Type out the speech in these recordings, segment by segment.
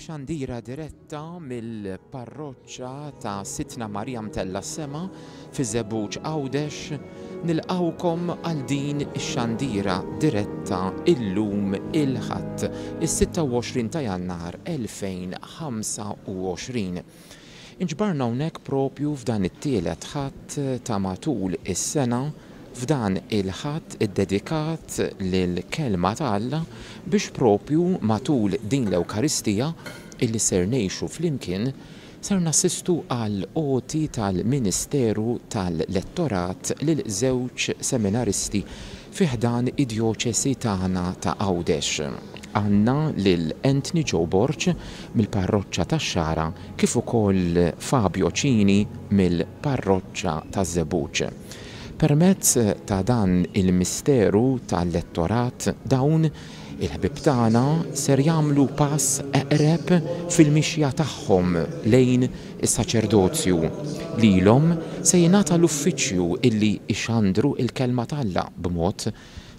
Xandira diretta mill-parroċċa ta' Sitna Marjam Tella Sema fi Żebbuġ Għawdex nilqawkom għal din ix-xandira diretta illum il-Ħadd is-26 ta' Jannar 2025. Inġbarna hawnhekk propju f'dan it-tielet Ħadd ta' matul is-sena f'dan il-Ħadd iddedikat lill-kelma ta' Alla biex propju matul din l-Ewkaristija illi ser ngħixu flimkien ser nassistu għal qoti tal-Ministeru tal-Lettorat lil żewġ seminaristi fi ħdan id-djoċesi tagħna ta' Għawdex. Għandna lil Anthony Joe Borch mill-parroċċa tax-Xara kif ukoll Fabio Cini mill-parroċċa ta' Żebbuġ. Permezz ta' dan il-misteru tal-lettorat dawn il-ħbib tagħna ser jagħmlu pass eqreb fil-mixja tagħhom lejn is-saċerdozju. Lilhom se jingħata l-uffiċċju illi ixandru il-kelma ta' b'mod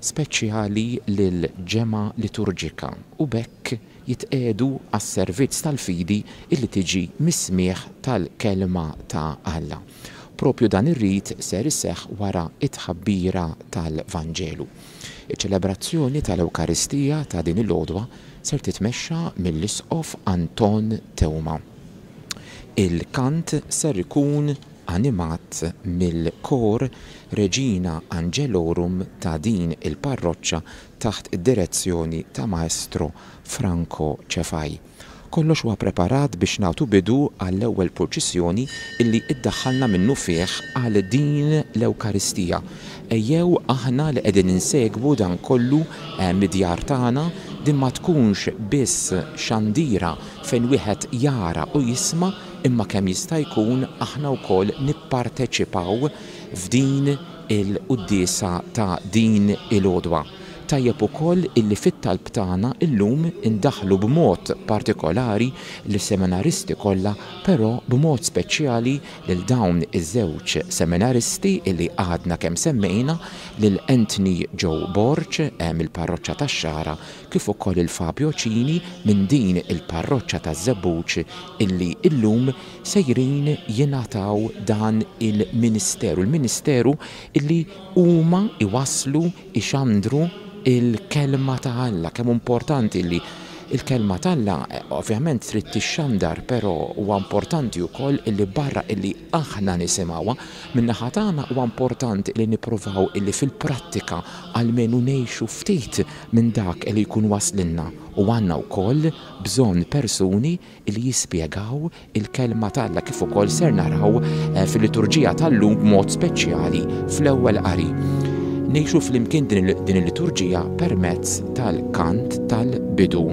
speċjali lil ġemgħa liturġika u bekk jitqiegħdu għas-servizz tal-fidi illi tiġi mis-smigħ tal-kelma ta' Alla. Propju dan ir-rit ser iseħħ wara it-tħabbira tal-Vanġelu. Iċ-ċelebrazzjoni tal-Ewkaristija ta' din il-għodwa ser titmexxa mill-Isqof Anton Tewma. Il-kant ser ikun animat mill-kor Regina Angelorum ta' din il-parroċċa taħt id-direzzjoni ta' Maestro Franco Cefaj. Kollox huwa preparat biex nagħtu bidu għall-ewwel proċessjoni illi iddaħħalna minnu fih għal din l-Ewkaristija. Ejjew aħna li qegħdin insegwu dan kollu mid-djar tagħna din ma tkunx biss xandira fejn wieħed jara u jisma' imma kemm jista' jkun aħna wkoll nipparteċipaw f'din il-quddiesa ta' din il-għodwa. Tajjeb ukoll illi fit-talb tagħna illum indaħlu b'mod partikolari lis-seminaristi kollha, però b'mod speċjali lil dawn iż-żewġ seminaristi illi għadna kemm semmejna lil Anthony Joe Borch mill-parroċċa tax-Xara kif ukoll il-Fabio Cini minn din il-parroċċa ta' Żebbuġ illi illum sejrin jingħataw dan il-Ministeru illi huma iwasslu ixandru il-kelma ta' Alla, kemm importanti li il-kelma ta' Alla ovvjament trid tixxandar, però huwa importanti wkoll illi barra illi aħna nisimgħuha min-naħa tagħna huwa importanti li nippruvaw illi fil-prattika għalmenu ngħixu ftit minn dak li jkun waslilna u għandna wkoll bżonn persuni li jispjegaw il-kelma ta' Alla kif ukoll ser naraw fil-liturġija tal-lum b'mod speċjali fl-ewwel qari. Ngħixu flimkien din il-liturġija permezz tal-kant tal-bidu.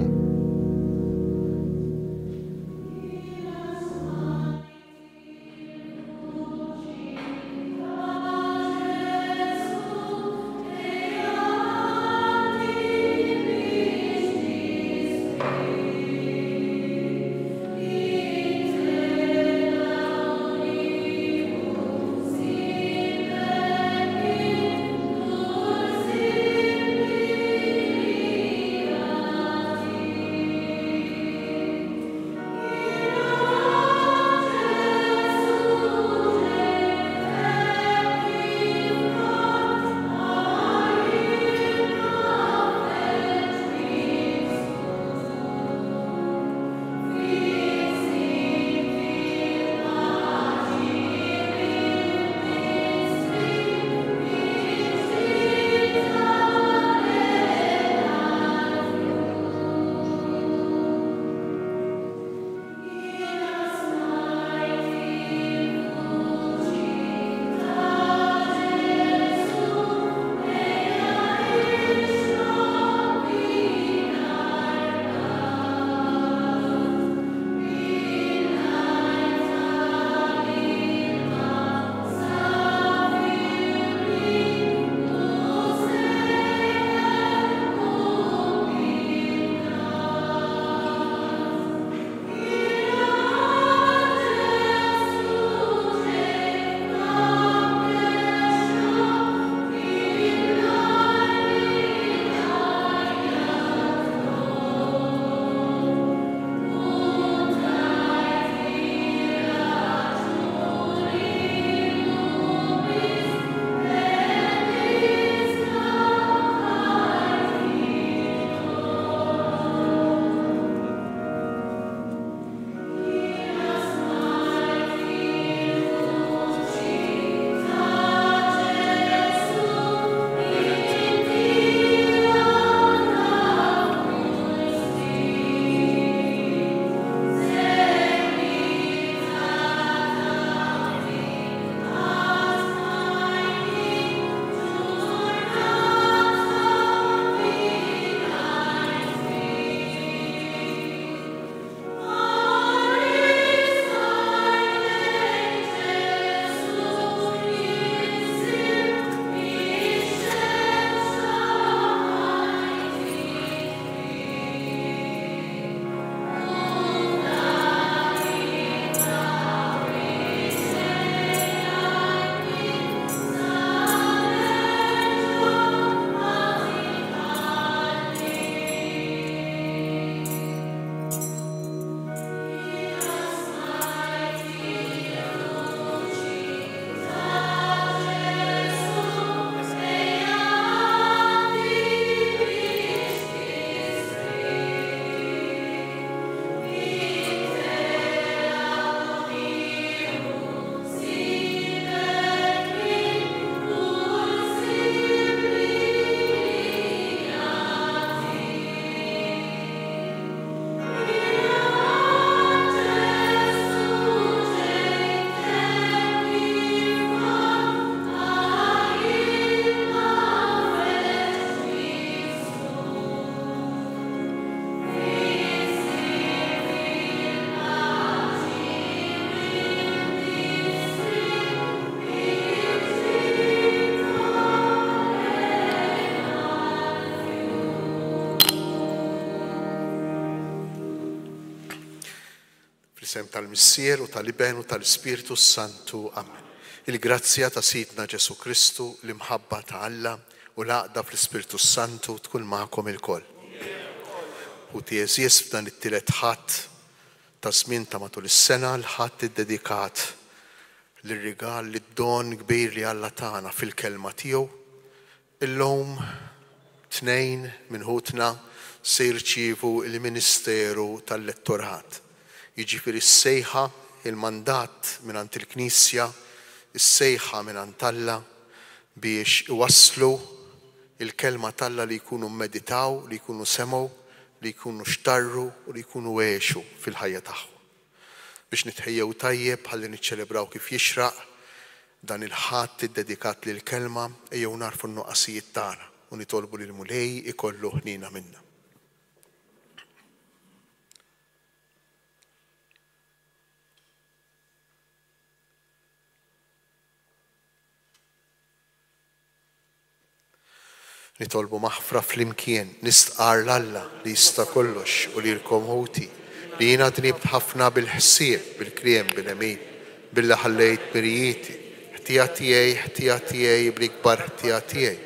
Fisem tal-Missier u tal-Iben u tal-Ispiritu Santu. Amen. Il-grazzja ta' Sidna Ġesu Kristu, l-imħabba ta' Alla u l-għaqda fl-Ispiritu Santu tkun magħkom il-koll. U tieżies f'dan it-tielet ħadd ta' żmien ta' matul is-sena l-ħadd iddedikat lir-rigal lid-don kbir li Alla tagħna fil-kelma tiegħu. Illum tnejn minn ħutna se jirċievu il-Ministeru tal-Lettorat. Jiġifieri s-sejħa, il-mandat mingħand il-Knisja, is-sejħa mingħand Alla biex iwasslu il-kelma tal-Alla li jkunu mmeditaw, li jkunu semgħu, li jkunu xtarru u li jkunu għexu fil-ħajja tagħhom. Biex nitħejjew tajjeb ħalli niċċelebraw kif jixraq dan il-ħadd iddedikat lill-kelma ejjew narfu n-nuqqasijiet tagħna u nitolbu lil Mulej ikollu ħnina minna. Nitolbu maħfra fl-imkien, nistqar l-Alla li jista' kollox u li l-komħuti li jiena dnibt ħafna bil-ħsieb, bil-kliem, bil-emin, billi ħallejt mirjieti, ħtija tiegħi bl-ikbar ħtija tiegħi.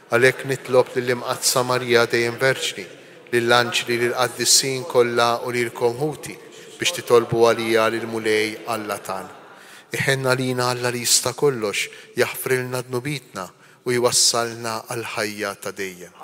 Għalhekk nitlob lill-imqazza Marija dejjem Verġni, lill-anġli lill-qaddissin kollha u lill-komħuti biex titolbu għalija lil Mulej Alla tagħna. Iħenna lina Alla li jista' kollox jaħfrilna dnubitna u jwassalna għal ħajja ta' dejjem.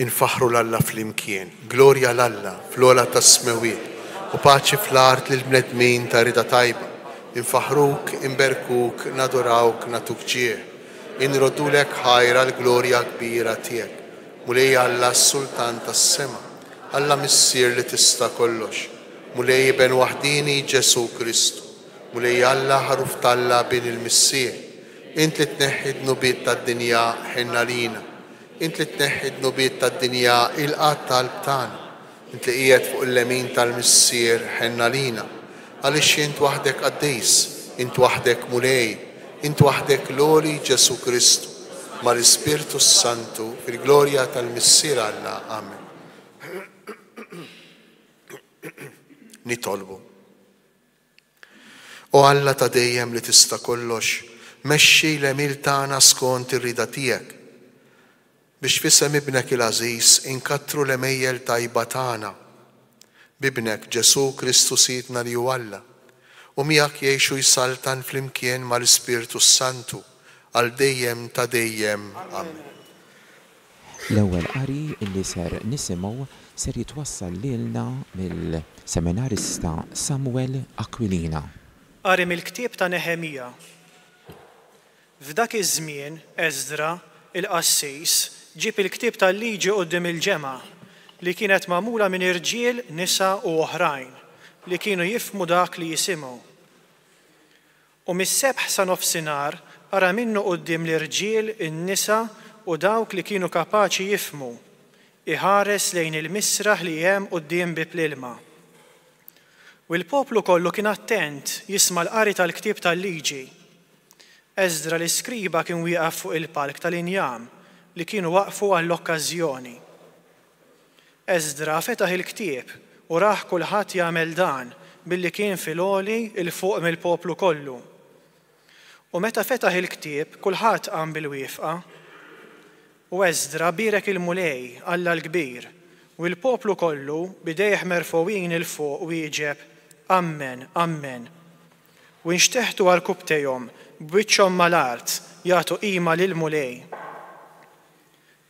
Infaħru l-Alla fl-imkien, glorja l-Alla fl-ola ta' smewiet u paċi fl-art lill-bnedmin ta' rida tajba. Infaħruk, inberkuk, nadorawk, natuk ġieħ. Inrodulek ħajra l-glorja kbira tiegħek. Mulej Alla s-Sultan tas-sema, Alla Missier li tista' kollox. Mulej ben waħdini Ġesu Kristu. Mulej Alla ħaruf talla bin il-Missier. Int li tneħħi d-nubiet tad-dinja ħenna lina. Int li tneħħi d-nubiet tad-dinja il-qatt tal-btana. Int li qiegħed fuq il-lemin tal-Missier ħenna lina. Għaliex int waħdek qaddejs, int waħdek Mulej, int waħdek loli Ġesu Kristu, mal-Ispiritu Santu fil-glorja tal-Missier Alla. Amen. Nitolbu. O Alla ta' dejjem li tista' kollox, mexxi l-emil tagħna skont ir-rida tiegħek biex f'isem ibnek il-għażiż inkattru l-emejjel tajba tagħna b'ibnek Ġesu Kristu Sidna li hu Alla u miegħek jgħixu jsaltan flimkien mal-Ispiritu Santu għal dejjem ta' dejjem. Amen. L-ewwel qari li ser nisimgħu ser jitwassal lilna mill-seminarista Samuel Aquilina. Qari mill-ktieb ta' Neħemija. F'dak iż-żmien Eżdra il-qassis ġib il-ktieb tal-liġi quddiem il-ġemgħa li kienet magħmula minn irġiel, nisa u oħrajn li kienu jifhmu dak li jisimgħu. U mis-sebħ sa nofsinhar ara minnu quddiem l-irġiel, in-nisa u dawk li kienu kapaċi jifhmu, iħares lejn il-misraħ li hemm quddiem bib l-ilma. U l-poplu kollu kien attent jisma' l-qari tal-ktieb tal-liġi. Eżdra l-iskriba kien wieqaf fuq il-palk tal-injam li kienu waqfu għall-okkażjoni. Eżdra fetaħ il-ktieb u raħ kulħadd jagħmel dan billi kien fil-għoli il-fuq mill-poplu kollu. U meta fetaħ il-ktieb kulħadd qam bil-wieqfa u Eżdra birek il-mulej Alla l-kbir u l-poplu kollu bidejh merfowin il-fuq u jieġeb Amen, Amen. U nxteħtu għal kubtejhom b'wiċċhom mal-art jagħtu qima lill-mulej.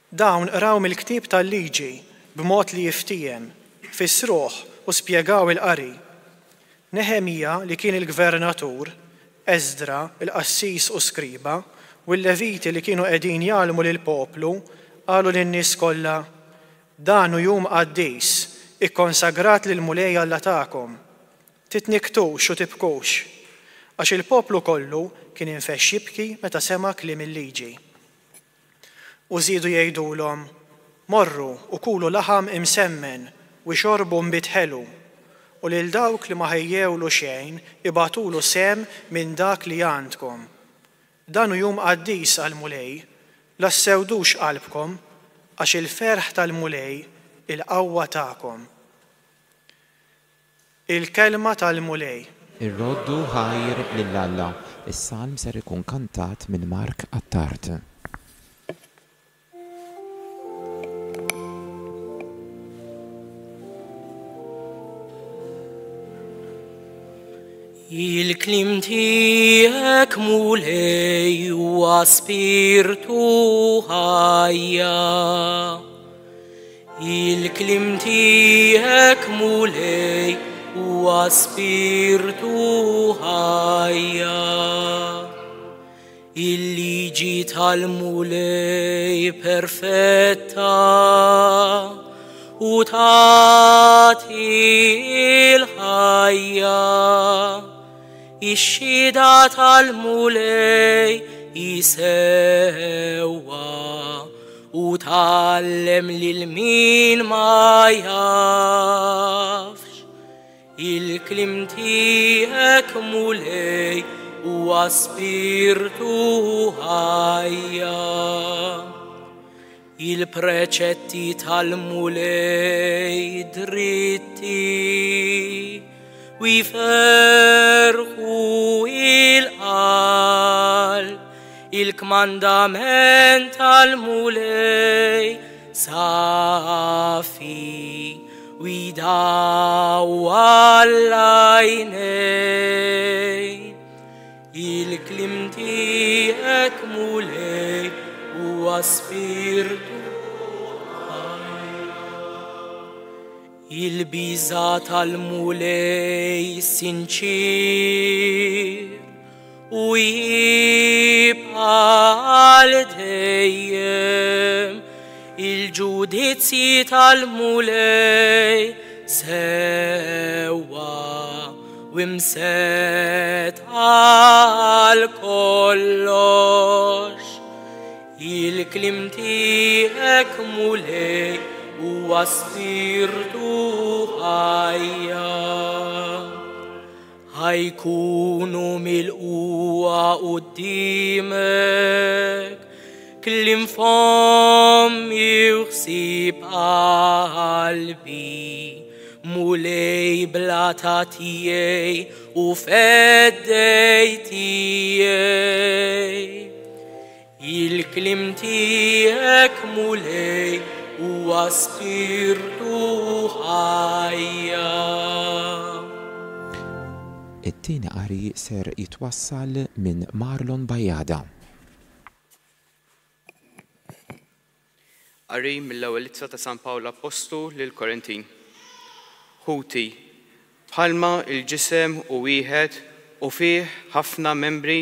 Dawn qraw mill-ktieb tal-liġi b'mod li jiftijem, fis-sruħ u spjegaw il-qari. Neħemija li kien il-gvernatur, Eżdra il-qassis u skriba, u l-Leviti li kienu qegħdin jgħallmu lill-poplu qalu lin-nies kollha: Dan hu jum qaddis, ikkonsagrat lill-mulej Alla tagħkom. Titniktux u tibkux, għax il-poplu kollu kien infexx jibki meta sema' kliem il-liġi. U żiedu jgħidulhom: Morru u kulu laħam imsemmen u xorbu mbit ħelu, u lil dawk li ma ħejjewlu xejn ibatulu sem minn dak li għandkom. Dan hu jum qaddis għall-mulej, la ssewdux qalbkom għax il-ferħ tal-mulej il-qawwa tagħkom. Il-kelma tal-mulej. Ir-roddu ħajr lill-Alla. Is-salm ser ikun kantat minn Mark Attart. Il-klim tiegħek mulej huwa spirtu ħajja. Il-klim tiegħek mulej huwa spirtu ħajja. Il-liġi tal-mulej perfetta u tagħti il-ħajja. Ix-xhieda tal-mulej jisewwa u tgħallem lil min ma jafx. Il-klim tiegħek mulej huwa spirtu ħajja. Il-preċetti tal-mulej dritti u jferħu il-qalb. Il-kmandament tal-mulej safi u jidawwa l-għajnejn. Il-klim tiegħek mulej huwa spirtu ħajja. Il-biża tal-mulej sinċir u jibqa' dejjem. Il-ġudizzji tal-mulej sewwa u mset għal kollox. Il-klim tiegħek mulej huwa spirtu ħajja. Ħajkunu milquwa qudiemek kliem fommi u ħsieb qalbi. Mulej blata tiegħi u feddej tiegħi. Il-klim tiegħek mulej huwa spirtu ħajja. It-tieni qari ser jitwassal minn Marlon Bajjada. Qari mill-ewwel ittra ta' San Pawl Apostlu lil Korintin. Ħuti, bħalma il-ġisem u wieħed u fih ħafna membri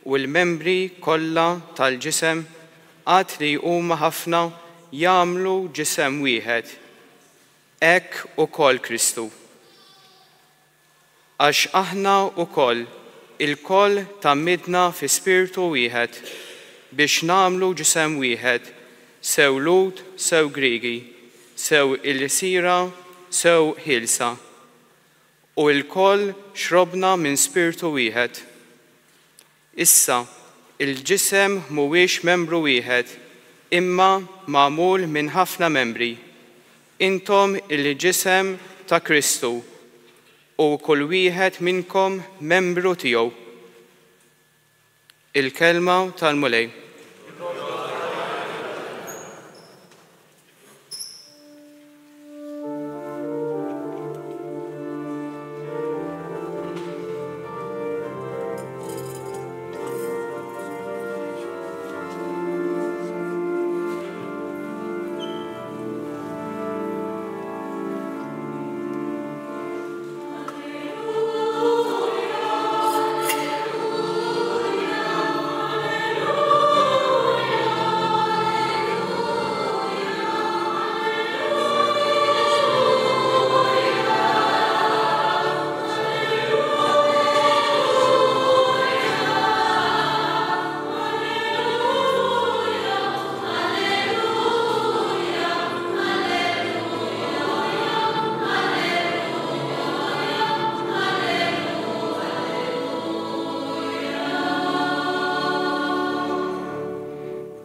u l-membri kollha tal-ġisem għad li huma ħafna jagħmlu ġisem wieħed. Hekk ukoll Kristu. Għax aħna wkoll il-koll tammidna fi spiritu wieħed biex namlu ġisem wieħed, sew Lud, sew Griegi, sew il-sira, sew ħilsa. U il-koll xrobna minn spiritu wieħed. Issa, il-ġisem mhuwiex membru wieħed, imma magħmul minn ħafna membri. Intom il-ġisem ta' Kristu u kull wieħed minnkom membru tiegħu. Il-kelma tal-mulej.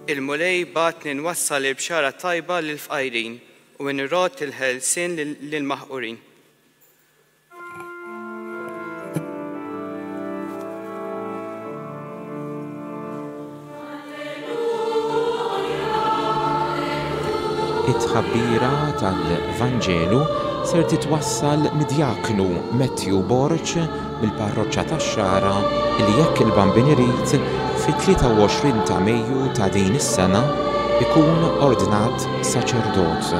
Il-mulej batni nwassal il-bxara tajba lil-fqajrin u nirrot il-ħelsin lil-maħqurin. It-tħabbira tal-Vanġelu ser titwassal mid-Diaknu Matthew Borċ mill-parroċċa tax-Xara li jekk il-Bambin irid fit-23 ta' Mejju ta' din is-sena ikun ordinat saċerdot.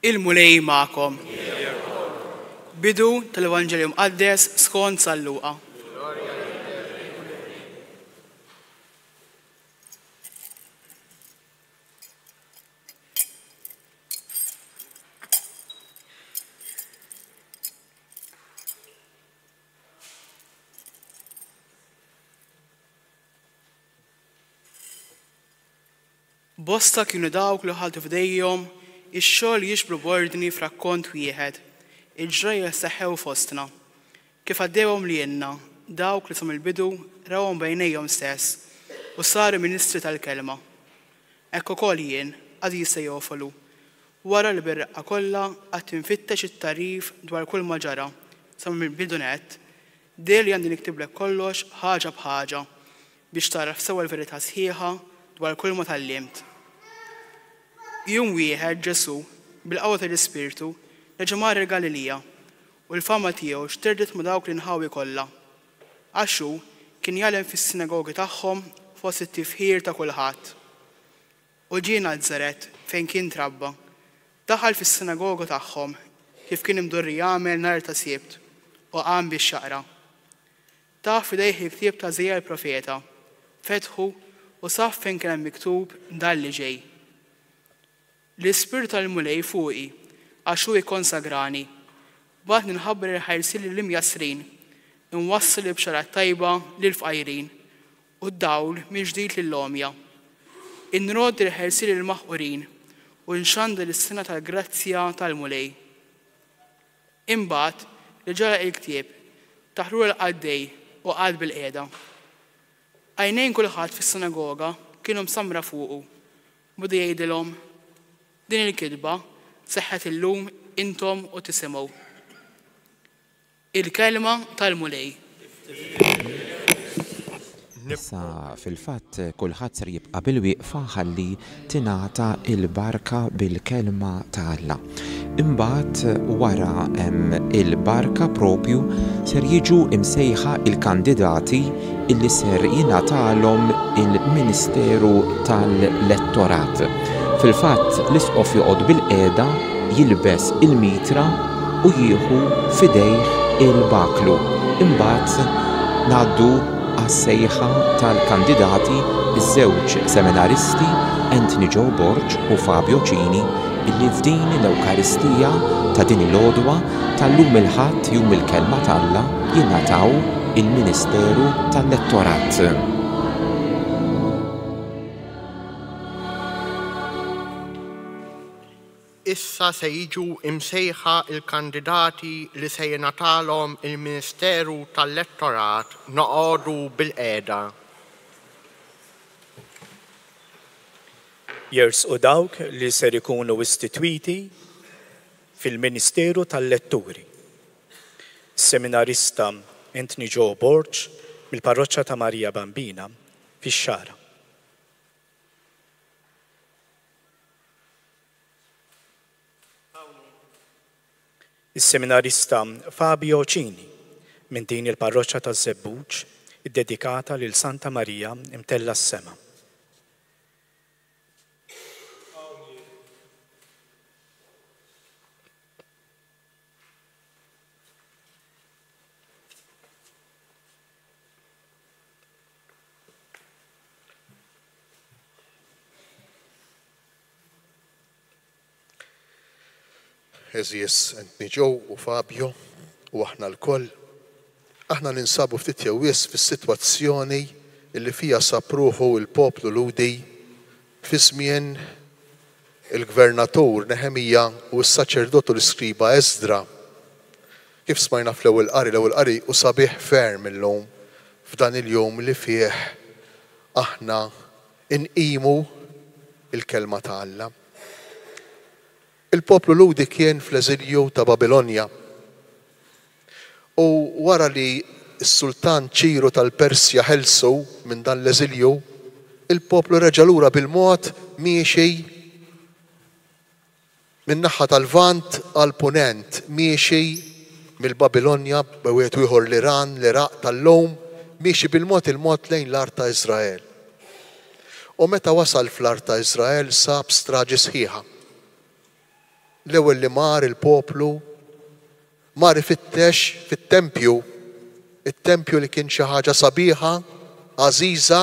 Il-mulej ma'kom. Bidu tal-Evanġelju Mqaddes skont San Luqa. Bosta kienu dawk li ħaltu f'dejjhom ix-xogħol jiġbru b'ordni f'rakkont wieħed. Il-ġrajja seħħew fostna. Kif għaddewhom li jenna, dawk li sam il-bidu rawhom bejnejhom stess u saru ministri tal-kelma. Ekk ukoll jien għad jista' jofolu. Wara li bir-reqqa kollha qed tinfittex it-tarif dwar kull ma ġara sa mill-bidu nett, dejli għandi niktiblek kollox ħaġa b'ħaġa biex taraf sewa l-verità sħiħa dwar kull ma tallimt. Jum wieħed Ġesu bil-qawwa tal-Ispirtu reġa' mar il-Galilija u l-fama tiegħu xterdet ma' dawk l-inħawi kollha. Għaxu kien jgħallem fis-sinagogi tagħhom fost it-tifħir ta' kulħadd. U ġie Nażaret fejn kien trabba. Daħal fis-sinagoga tagħhom kif kien imdorri jagħmel nhar ta' Sibt u qam biex jaqra. Taf f'idejh il-ktieb ta' Żejja l-Profeta, fetħu u saf fejn kien hemm miktub dan li ġej. L-Ispirtu tal-mulej fuqi għax hu jikkonsagrani, bagħad ninħabbar il-ħajrsin lill-imjasrin, inwassal il-bxara tajba lill-fqajrin u d-dawl mill-ġdid lill-omja. Inrod il-ħajrsin lill-maħqurin u nxanda l-sena tal-grazzja tal-mulej. Imbagħad li ġara l-ktieb taħrur l-qaddej u qad bil-qiegħda. Għajnejn kulħadd fis-sinagoga kienu msamra fuqu, bdu jgħidilhom din il-kidba seħħet illum intom u tisimgħu. Il-kelma tal-mulej. Issa fil-fatt kulħadd ser jibqa' bil-wieqfa ħalli tingħata il-barka bil-kelma ta' Alla. Imbagħad wara il-barka propju ser jiġu imsejħa il-kandidati illi ser jingħatalhom il-Ministeru tal-Lettorat. Fil-fatt l-isqof joqgħod bil-qiegħda, jilbes il-mitra u jieħu f'idejh il-baklu. Imbagħad ngħaddu għas-sejħa tal-kandidati iż-żewġ seminaristi Anthony Joe Borg u Fabio Cini illi f'din l-Ewkaristija ta' din il-għodwa tal-lum il-ħadd jum il-kelma tal-Alla jingħataw il-Ministeru tal-Lettorat. Issa se jiġu imsejħa il-kandidati li se jingħatalhom il-Ministeru tal-Lettorat noqogħdu bil-qiegħda. Jersqu dawk li ser ikunu istitwiti fil-Ministeru tal-Letturi. Seminarista Anthony Joe Borg mill-Parroċċja ta' Marija Bambina fix-Xara. Is-seminarista Fabio Cini minn din il-Parroċċja ta' Żebbuġ iddedikata lil Santa Marija imtella s-sema. Eżies Anthony Joe u Fabio u aħna l-koll, aħna ninsabu ftit jewwies fis-sitwazzjoni illi fija sapruħu il-poplu Ludi fi żmien il-gvernatur Nehemija u s-saċerdotu l-iskriba Eżdra. Kif smajna fl-ewwel qari u sabiħ ferm illum f'dan il-jum li fih aħna inqimu il-kelma ta' Alla. Il-poplu Ludi kien fl-eżilju ta' Babilonja. U wara li s-sultan Ċiru tal-Persja ħelsu minn dan l-eżilju, il-poplu reġa' lura bil-mod miexi minn naħa tal-Vant għal Punent, miexi mill-Babilonja b'wieħed ieħor l-Iran, l-Iraq tal-lum, miexi bil-mod il-mod lejn l-art ta' Iżrael. U meta wasal fl-art ta' Iżrael sab straġi sħiħa. L-ewwel li mar il-poplu mar ifittex fit-tempju, it-tempju li kien xi ħaġa sabiħa, għażiża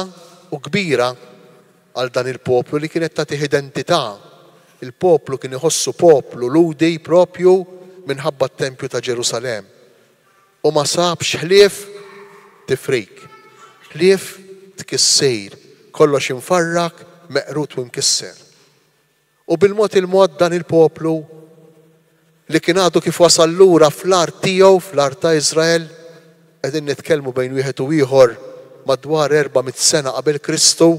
u kbira għal dan il-poplu li kienet tagħtih identità. Il-poplu kien iħossu poplu Ludi propju minħabba t-tempju ta' Ġerusalem. U ma sabx ħlief tifrik, ħlief tkissir, kollox infarrak, meqrut u mkisser. U bil-mod il-mod dan il-poplu li kien għadu kif wasal lura fl-art tiegħu, fl-art ta' Iżrael, qegħdin nitkellmu bejn wieħed u ieħor madwar 400 sena qabel Kristu,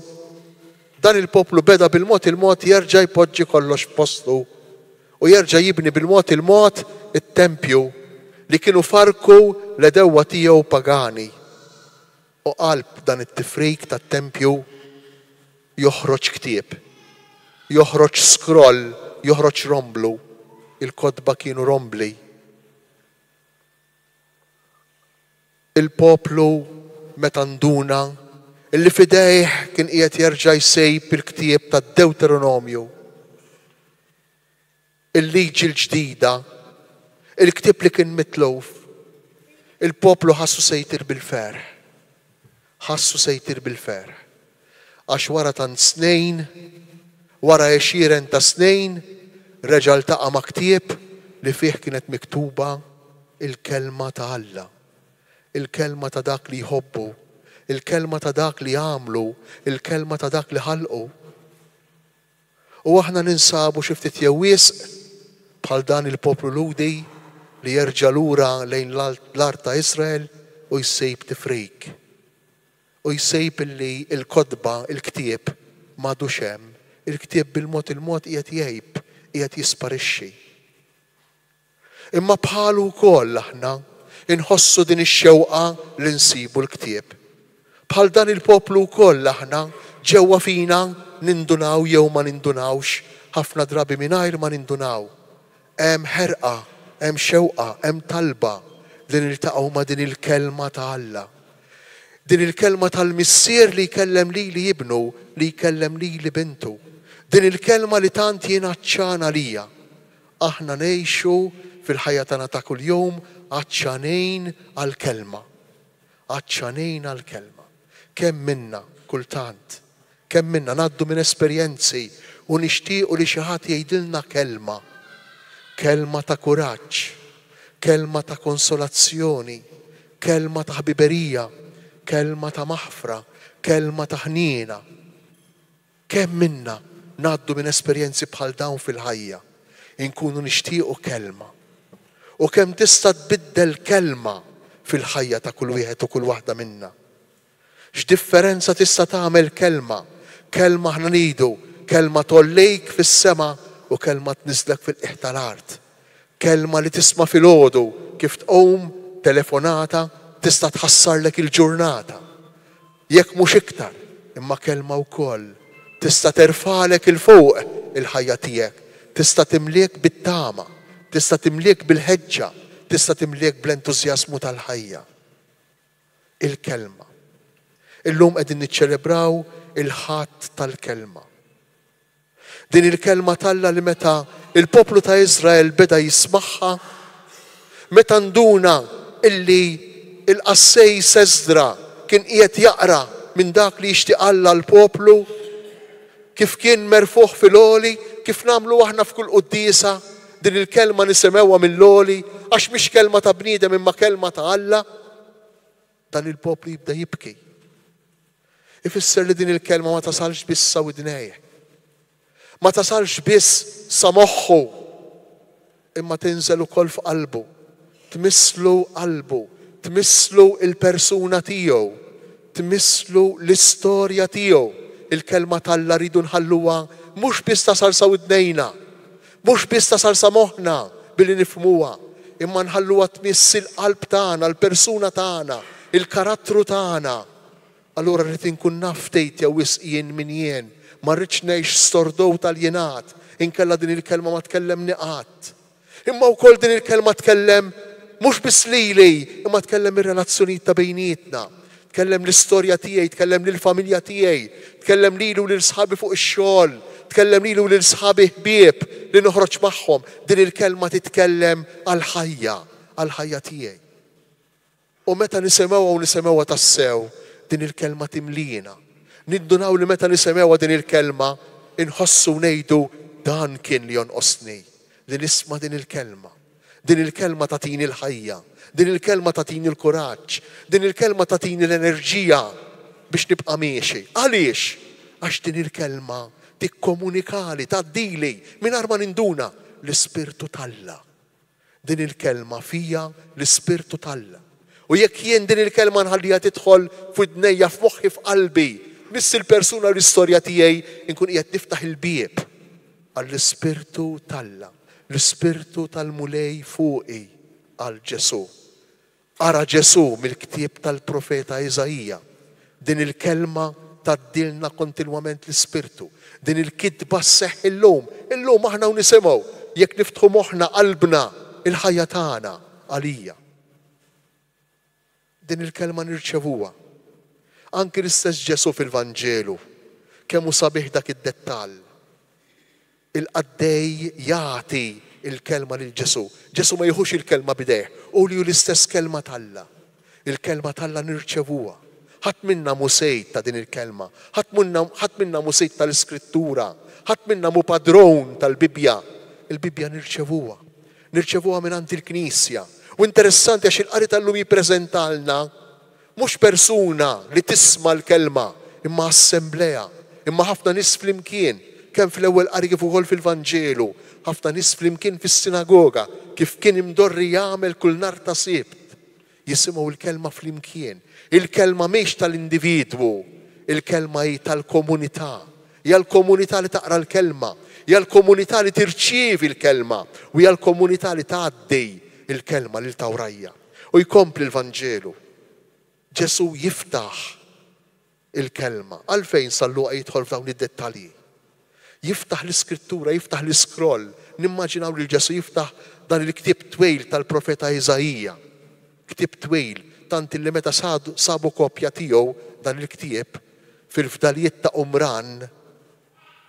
dan il-poplu beda bil-mod il-mod jerġa' jpoġġi kollox f'postu u jerġa' jibni bil-mod il-mod it-tempju li kienu farku l-edewwa tiegħu pagani. U qalb dan it-tifrik tat-tempju joħroġ ktieb, joħroġ scroll, joħroġ romblu. Il-kodba kienu rombli. Il-poplu meta nduna illi fidejh kien qiegħed jerġa' jsejb il-ktieb tad-Deuteronomju. Il-liġi l-ġdida, il-ktieb li kien mitluf. Il-poplu ħassu se jtir bil-ferħ. Ħassu se jtir bil-ferħ. Għax wara tant snejn, wara 20 ta' snejn, reġa' ltaqa' ma' ktieb li fih kienet miktuba il-kelma ta' Alla, il-kelma ta' dak li jħobbu, il-kelma ta' dak li għamlu, il-kelma ta' dak li ħalqu. U aħna ninsabu xi ftit jewwies bħal dan il-poplu Ludi li jerġa' lura lejn l-art ta' Iżrael u jsejb tifrik. U jsejb illi il-kodba, il-ktieb m'għadux hemm. Il-ktieb bil-mod il-mod qiegħed jgħib, qiegħed jisparixxi. Imma bħalu wkoll aħna inħossu din ix-xewqa li nsibu l-ktieb. Bħal dan il-poplu wkoll aħna ġewwa fina nindunaw jew ma nindunawx, ħafna drabi mingħajr ma nindunaw. Hemm ħerqa, hemm xewqa, hemm talba li niltaqgħu ma' din il-kelma ta' Alla. Din il-kelma tal-missier li jkellem li jibnu, li jkellem li bintu. Din il-kelma li tant jingħaċċana lija. Aħna ngħixu fil-ħajja tagħna ta' kuljum għaċċanejn għal-kelma. Għaċċanejn għal-kelma. Kemm minna kultant, kemm minna ngħaddu minn esperjenzi u nixtiequ li xi ħadd jgħidilna kelma. Kelma ta' kuraġġ, kelma ta' konsolazzjoni, kelma ta' ħbiberija, kelma ta' maħfra, kelma ta' ħniena. Kemm minna ngħaddu minn esperjenzi bħal dawn fil-ħajja, inkunu nixtiequ kelma. U kemm tista' tbiddel kelma fil-ħajja ta' kull wieħed u kull waħda minna. X'differenza tista' tagħmel kelma? Kelma aħna nidu, kelma tollejk fis-sema u kelma tniżlek fil-qiegħ tal-art. Kelma li tisma' filgħodu kif tqum telefonata tista' tħassarlek il-ġurnata. Jekk mhux iktar, imma kelma wkoll tista' terfalek il-fuq il-ħajja tiegħek, tista' timliek bit-tama, tista' timliek bil-ħeġġa, tista' timliek bl-entużjażmu tal-ħajja. Il-kelma. Illum qegħdin niċċelebraw il-ħadd tal-kelma. Din il-kelma Alla li meta il-poplu ta' Iżrael beda jismagħha, meta nduna illi il-qassej Seżra kien qiegħed jaqra minn dak li jixtieq Alla l-poplu, kif kien merfuħ fil-oli, kif nagħmlu aħna f'kull quddiesa, din il-kelma nisimgħuha mill-oli, għax mhix kelma ta' bniedem imma kelma ta' Alla, dan il-poplu jibda jibki. Ifisser li din il-kelma ma tasalx biss sa widnejh. Ma tasalx biss sa moħħu, imma tinżel ukoll f'qalbu, tmisslu qalbu, tmisslu il-persuna tiegħu, tmisslu l-istorja tiegħu. Il-kelma Alla rridu nħalluha mhux biss tasal sa widnejna, mhux biss tasal sa moħħna billi nifhmuha, imma nħalluha tmiss il-qalb tagħna, l-persuna tagħna, il-karattru tagħna. Allura rrid inkun naf tgħid jew wisqien min jien, ma rridx ngħix stordow tal-jingħad, inkella din il-kelma ma tkellemni qatt. Imma wkoll din il-kelma tkellem mhux biss lili, imma tkellem ir-relazzjonijiet ta' bejnietna. Tkellem l-istorja tiegħi, tkellem lill-familja tiegħi, tkellem lilu lil sħabi fuq ix-xogħol, tkellem lilu lil sħabi ħbieb li noħroġ magħhom. Din il-kelma titkellem għall-ħajja tiegħi. U meta nisimgħuha tassew, din il-kelma timlina. Niddunaw li meta nisimgħuha din il-kelma, inħossu ngħidu dan kien li jonqosni. Li nisma' din il-kelma. Din il-kelma tagħtini l-ħajja. Din il-kelma tagħtini l-kuraġġ, din il-kelma tagħtini l-enerġija biex nibqa' miexi. Għaliex? Għax din il-kelma tikkomunikali, tgħaddili mingħajr ma ninduna l-Ispirtu Alla. Din il-kelma fija l-Ispirtu Alla. U jekk jien din il-kelma nħallija tidħol f'widnejja f'moħħi f'qalbi, miss il-persuna l-istorja tiegħi inkun qiegħed niftaħ il-bieb għall-Ispirtu Alla, l-Ispirtu tal-mulej fuqi għal Ġesu. Ara Ġesu mill-ktieb tal-profeta Iżajija. Din il-kelma tgħaddilna kontinwament l-Ispirtu. Din il-kitba sseħħ illum. Illum aħna nisimgħu jekk niftħu moħħna qalbna il-ħajja tagħna għalija. Din il-kelma nirċevuha. Anki l-istess Ġesu fil-Vanġelu kemm hu sabiħ dak id-dettall. Il-qaddej jagħti il-kelma lil Ġesu. Ġesu ma jieħux il-kelma bidejh, u li hu l-istess kelma Alla. Il-kelma Alla nirċevuha. Ħadd minna musejt ta' din il-kelma, ħadd minna musejt tal-Iskrittura, ħadd minna mu padron tal-Bibja. Il-Bibja nirċevuha. Nirċevuha mingħand il-Knisja. U interessanti għax il-qari tal-lum jippreżentalna mhux persuna li tisma' l-kelma, imma assembleja, imma ħafna nies flimkien, kemm fl-ewwel qari kif ukoll fil-Vanġelu, ħafna nies flimkien fis-sinagoga, kif kien imdorri jagħmel kull nhar ta' Sibt. Jisimgħu l-kelma flimkien. Il-kelma mhix tal-individwu, il-kelma hi tal-komunità. Hija l-komunità li taqra l-kelma, hija l-komunità li tirċievi l-kelma, u hija l-komunità li tgħaddi il-kelma lil tawrajja. U jkompli l-Vanġelu. Ġesu jiftaħ il-kelma. Għalfejn salluqa jidħol f'dawn id-dettalji. Jiftaħ l-Iskrittura, jiftaħ l-iskroll. Nimmaġinaw li Ġesu jiftaħ dan il-ktieb twejl tal-profeta Iżajija. Ktieb twejl, tant li meta sabu kopja tiegħu dan il-ktieb fil-fdalijiet ta' Qumran,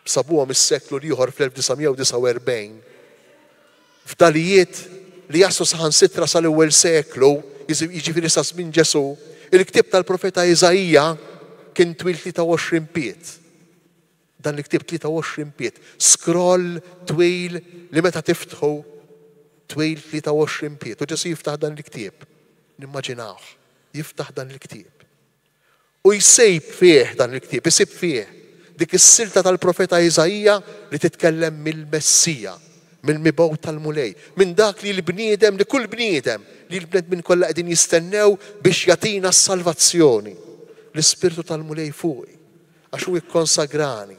sabuha mis-seklu ieħor fl-1949. Fdalijiet li jaslu saħansitra sal-ewwel seklu, jiġifieri sa żmien Ġesu, il-ktieb tal-profeta Iżajija kien twil 23 pied. Dan il-ktieb 23 pied. Scroll twil li meta tiftħu twil 23 pied. U Ġesu jiftaħ dan il-ktieb. Nimmaġinawh, jiftaħ dan il-ktieb. U jsejb fih dan il-ktieb, isib fih dik is-silta tal-profeta Iżajija li titkellem mill-Messija, mill-mibgħut tal-mulej, minn dak li l-bniedem, li kull bniedem li l-bnedmin kollha qegħdin jistennew biex jagħtina s-salvazzjoni. L-Ispirtu tal-mulej fuqi, għax hu ikkonsagrani,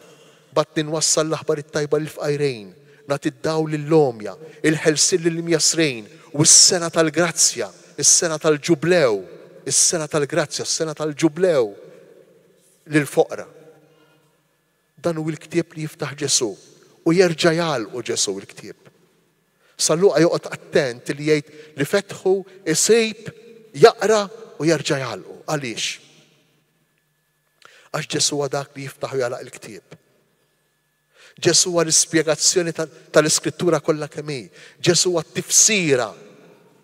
batni nwassal l-aħbar it-tajba l-fqajrejn, nagħti d-dawl lill-lomja, il-ħelsin lill-mjasrejn u s-sena tal-grazzja, is-sena tal-ġublew, is-sena tal-grazzja, is-sena tal-ġublew lill-foqra. Dan hu l-ktieb li jiftaħ Ġesu u jerġa' jgħalqu Ġesu l-ktieb. Sa Luqa joqgħod attent li jgħid li fetħu isejb jaqra u jerġa' jgħalqu. Għaliex? Għax Ġesu huwa dak li jiftaħ u jagħlaq il-ktieb. Ġesu huwa l-ispjegazzjoni tal-Iskrittura kollha kemm hi. Ġesu huwa t-tifsira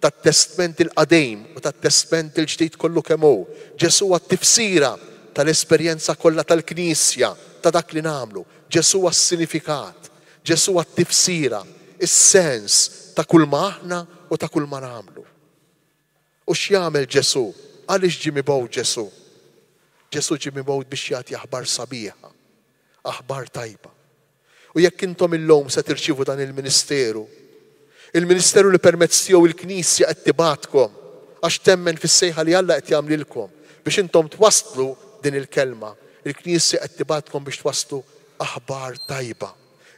tat-Testament il-qadejm u tat-Testament il-ġdid kollu kemm hu. Ġesu huwa t-tifsira tal-esperjenza kollha tal-Knisja ta' dak li nagħmlu. Ġesu huwa s-sinifikat, Ġesu huwa t-tifsira, is-sens ta' kull ma aħna u ta' kull ma nagħmlu. U x'jagħmel Ġesu? Għaliex ġie mibgħut Ġesu? Ġesu ġie mibgħut biex jagħti aħbar sabiħa, aħbar tajba. U jekk intom illum se tirċievu dan il-ministeru li permezz tiegħu il-Knisja qed tibatkom għax temmen fis-sejħa li Alla qed jagħmlilkom biex intom twasslu din il-kelma. Il-Knisja qed tibatkom biex twasslu aħbar tajba.